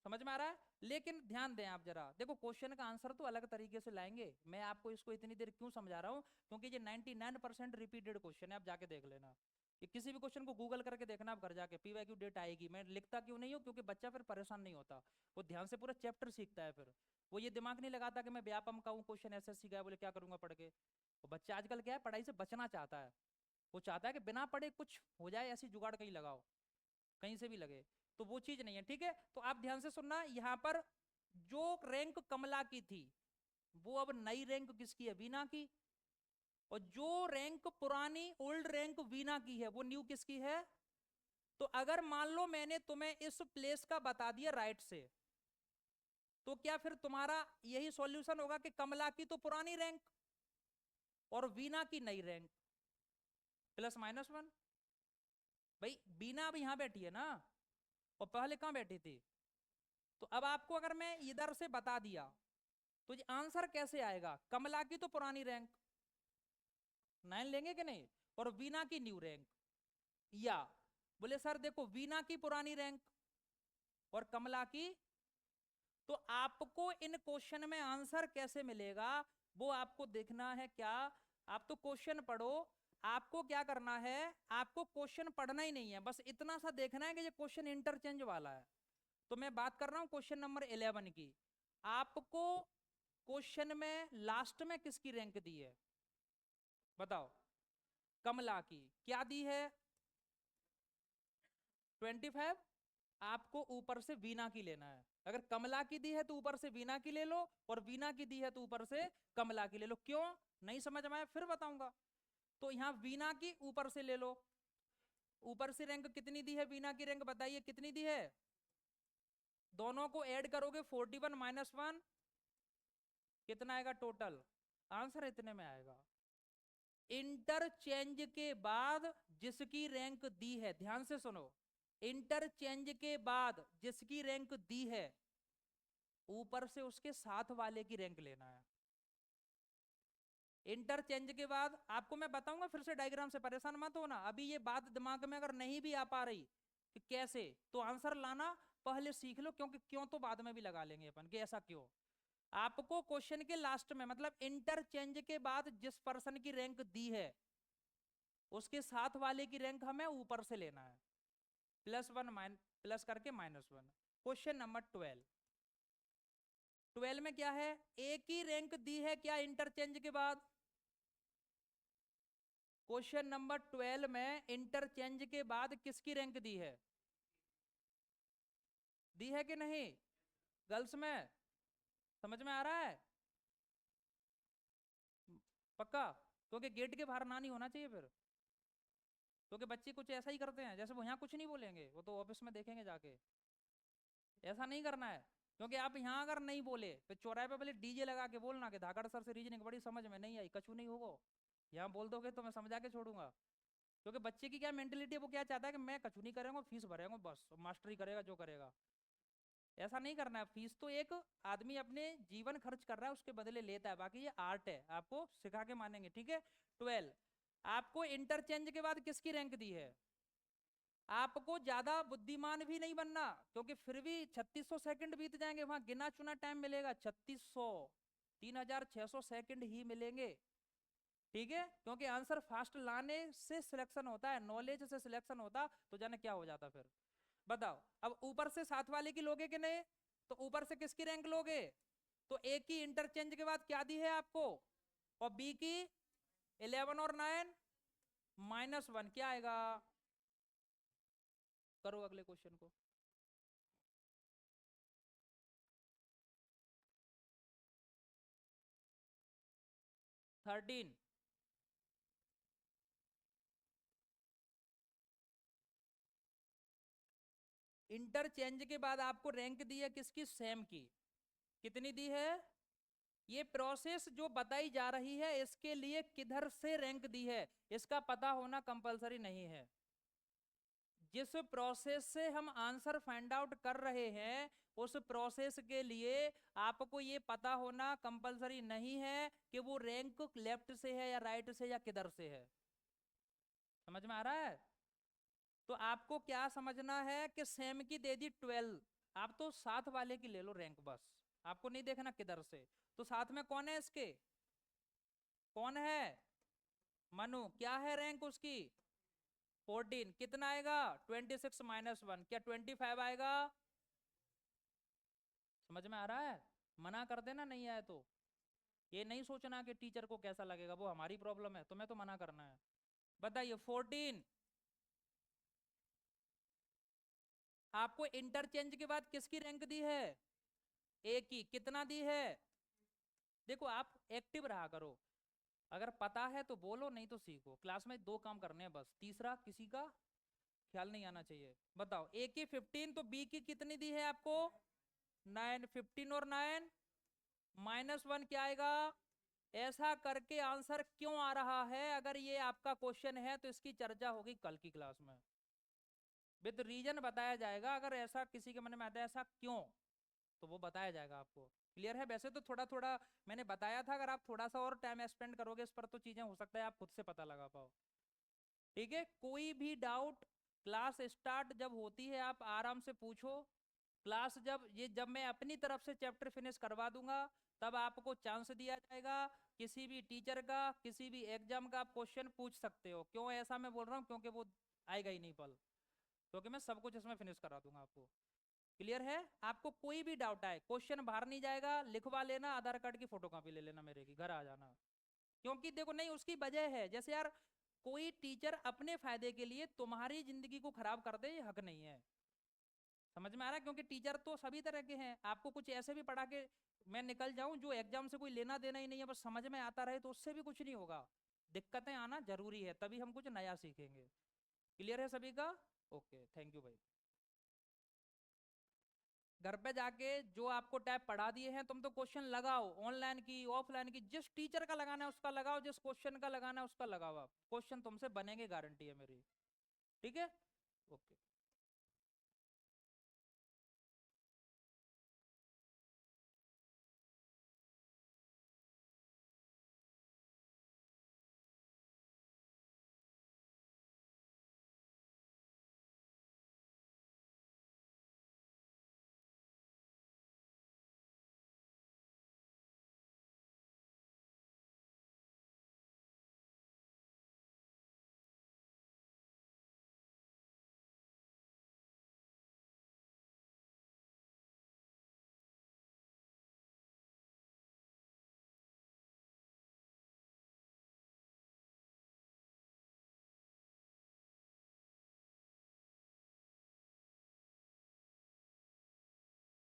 समझ में आ रहा है? लेकिन ध्यान दें आप जरा, देखो क्वेश्चन का आंसर तो अलग तरीके से लाएंगे, मैं आपको इसको इतनी देर क्यों समझा रहा हूं, क्योंकि ये 99% रिपीटेड क्वेश्चन है, आप जाके देख लेना। ये किसी भी क्वेश्चन को गूगल करके देखना आप घर जाके, पीवाईक्यू डेट आएगी। मैं लिखता क्यों नहीं हूँ? क्योंकि बच्चा फिर परेशान नहीं होता, वो ध्यान से पूरा चैप्टर सीखता है, फिर वो ये दिमाग नहीं लगाता कि मैं व्यापम का हूँ, क्वेश्चन एसएससी का है, बोले क्या करूंगा पढ़ के। वो बच्चा आजकल क्या है, पढ़ाई से बचना चाहता है, वो चाहता है कि बिना पढ़े कुछ हो जाए, ऐसी जुगाड़ कहीं लगाओ, कहीं से भी लगे, तो वो चीज नहीं है, ठीक है। तो आप ध्यान से सुनना, यहाँ पर जो रैंक कमला की थी वो अब नई रैंक किसकी है? वीना की। और जो रैंक पुरानी ओल्ड रैंक वीना की है वो न्यू किसकी है? तो अगर मान लो मैंने तुम्हें इस प्लेस का बता दिया राइट से, तो क्या फिर तुम्हारा यही सॉल्यूशन होगा कि कमला की तो पुरानी रैंक और वीना की नई रैंक, +-1? भाई बीना अब यहां बैठी है ना, और पहले कहां बैठी थी? तो अब आपको अगर मैं इधर से बता दिया तो ये आंसर कैसे आएगा? कमला की तो पुरानी रैंक 9 लेंगे कि नहीं, और वीना की न्यू रैंक, या बोले सर देखो वीना की पुरानी रैंक और कमला की, तो आपको इन क्वेश्चन में आंसर कैसे मिलेगा वो आपको देखना है। क्या आप तो क्वेश्चन पढ़ो, आपको क्या करना है, आपको क्वेश्चन पढ़ना ही नहीं है, बस इतना सा देखना है कि ये क्वेश्चन इंटरचेंज वाला है। तो मैं बात कर रहा हूं क्वेश्चन नंबर 11 की। आपको क्वेश्चन में लास्ट में किसकी रैंक दी है बताओ, कमला की। क्या दी है 25, आपको ऊपर से वीना की लेना है। अगर कमला की दी है तो ऊपर से वीना की ले लो, और वीना की दी है तो ऊपर से कमला की ले लो। क्यों नहीं समझ में आया फिर बताऊंगा। तो यहां वीना की ऊपर से ले लो, ऊपर से रैंक कितनी दी है, वीना की रैंक बताइए कितनी दी है, दोनों को ऐड करोगे 41 माइनस 1 कितना आएगा टोटल, आंसर इतने में आएगा। इंटरचेंज के बाद जिसकी रैंक दी है, ध्यान से सुनो, इंटरचेंज के बाद जिसकी रैंक दी है ऊपर से उसके साथ वाले की रैंक लेना है। इंटरचेंज के बाद आपको मैं बताऊंगा फिर से डायग्राम से, परेशान मत होना। अभी ये बात दिमाग में अगर नहीं भी आ पा रही कि कैसे, तो आंसर लाना पहले सीख लो, क्योंकि क्यों तो बाद में भी लगा लेंगे अपन कि ऐसा क्यों। आपको क्वेश्चन के लास्ट में मतलब इंटरचेंज के बाद जिस पर्सन की रैंक दी है उसके साथ वाले की रैंक हमें ऊपर से लेना है, +1 प्लस करके -1। क्वेश्चन नंबर 12 में क्या है, एक ही रैंक दी है क्या इंटरचेंज के बाद। क्वेश्चन नंबर 12 में इंटरचेंज के बाद किसकी रैंक दी है, दी है कि नहीं गर्ल्स में, समझ में आ रहा है पक्का, क्योंकि गेट के बाहर ना नहीं होना चाहिए फिर, क्योंकि बच्चे कुछ ऐसा ही करते हैं जैसे वो यहाँ कुछ नहीं बोलेंगे, वो तो ऑफिस में देखेंगे जाके। ऐसा नहीं करना है, क्योंकि आप यहाँ अगर नहीं बोले तो चौराहे पे पहले डीजे लगा के बोलना कि धाकड़ सर से रीजनिंग बड़ी समझ में नहीं आई, कछु नहीं होगा। यहाँ बोल दोगे तो मैं समझा के छोड़ूंगा, क्योंकि बच्चे की क्या मेंटेलिटी है, वो क्या चाहता है कि मैं कछु नहीं करेंगे, फीस भरेंगे बस, मास्टरी करेगा जो करेगा। ऐसा नहीं करना है, फीस तो एक आदमी अपने जीवन खर्च कर रहा है उसके बदले लेता है, बाकी ये आर्ट है, आपको सिखा के मानेंगे, ठीक है। 12 आपको इंटरचेंज के बाद किसकी रैंक दी है, आपको ज्यादा बुद्धिमान भी नहीं बनना, क्योंकि फिर भी 3600 सेकंड बीत जाएंगे, वहां गिना चुना टाइम मिलेगा 3600, 3600 सेकंड ही मिलेंगे, ठीक है। क्योंकि आंसर फास्ट लाने से सिलेक्शन होता है, नॉलेज से सिलेक्शन होता तो जाने क्या हो जाता फिर। बताओ अब ऊपर से साथ वाले की लोगे कि नहीं, तो ऊपर से किसकी रैंक लोगे, तो ए की इंटरचेंज के बाद क्या दी है आपको, और बी की 11 और 9 -1 क्या आएगा, करो अगले क्वेश्चन को। थर्टीन, इंटरचेंज के बाद आपको रैंक दी है किसकी, सेम की, कितनी दी है, ये प्रोसेस जो बताई जा रही है इसके लिए किधर से रैंक दी है इसका पता होना कंपलसरी नहीं है। जिस प्रोसेस से हम आंसर फाइंड आउट कर रहे हैं उस प्रोसेस के लिए आपको ये पता होना कंपलसरी नहीं है कि वो रैंक लेफ्ट से है या राइट से या किधर से है, समझ में आ रहा है। तो आपको क्या समझना है कि सेम की दे दी 12, आप तो साथ वाले की ले लो रैंक, बस आपको नहीं देखना किधर से। तो साथ में कौन है इसके, कौन है, मनु, क्या है रैंक उसकी 14, कितना आएगा 26 -1 क्या 25 आएगा, समझ में आ रहा है। मना कर देना नहीं आए तो, ये नहीं सोचना कि टीचर को कैसा लगेगा, वो हमारी प्रॉब्लम है, तुम्हें तो मना करना है। बताइए 14 आपको इंटरचेंज के बाद किसकी रैंक दी है, ए की, कितना दी है। देखो आप एक्टिव रहा करो, अगर पता है तो बोलो, नहीं तो सीखो, क्लास में 2 काम करने हैं बस, तीसरा किसी का ख्याल नहीं आना चाहिए। बताओ ए की 15 तो बी की कितनी दी है आपको 9, 15 और 9 -1 क्या आएगा। ऐसा करके आंसर क्यों आ रहा है, अगर ये आपका क्वेश्चन है तो इसकी चर्चा होगी कल की क्लास में, विद रीजन बताया जाएगा, अगर ऐसा किसी के मन में आता है ऐसा क्यों, तो वो बताया जाएगा आपको। क्लियर है? वैसे तो थोड़ा थोड़ा मैंने बताया था, अगर आप थोड़ा सा और टाइम स्पेंड करोगे इस पर तो चीजें हो सकता है आप खुद से पता लगा पाओ। ठीक है, कोई भी डाउट क्लास स्टार्ट जब होती है आप आराम से पूछो। क्लास जब मैं अपनी तरफ से चैप्टर फिनिश करवा दूंगा तब आपको चांस दिया जाएगा किसी भी टीचर का, किसी भी एग्जाम का आप क्वेश्चन पूछ सकते हो। क्यों ऐसा मैं बोल रहा हूँ? क्योंकि वो आएगा ही नहीं पल, क्योंकि मैं सब कुछ इसमें फिनिश करा दूंगा आपको। क्लियर है? आपको कोई भी डाउट आए, क्वेश्चन बाहर नहीं जाएगा, लिखवा लेना, आधार कार्ड की फोटो कॉपी ले लेना मेरे की, घर आ जाना। क्योंकि देखो नहीं, उसकी वजह है, जैसे यार कोई टीचर अपने फायदे के लिए तुम्हारी जिंदगी को खराब कर दे, ये हक नहीं है। समझ में आ रहा है? क्योंकि टीचर तो सभी तरह के हैं, आपको कुछ ऐसे भी पढ़ा के मैं निकल जाऊं जो एग्जाम से कोई लेना देना ही नहीं है, बस समझ में आता रहे, तो उससे भी कुछ नहीं होगा। दिक्कतें आना जरूरी है, तभी हम कुछ नया सीखेंगे। क्लियर है सभी का? ओके, थैंक यू भाई। घर पे जाके जो आपको टैब पढ़ा दिए हैं तुम तो क्वेश्चन लगाओ, ऑनलाइन की ऑफलाइन की, जिस टीचर का लगाना है उसका लगाओ, जिस क्वेश्चन का लगाना है उसका लगाओ। आप क्वेश्चन तुमसे बनेंगे, गारंटी है मेरी। ठीक है? ओके।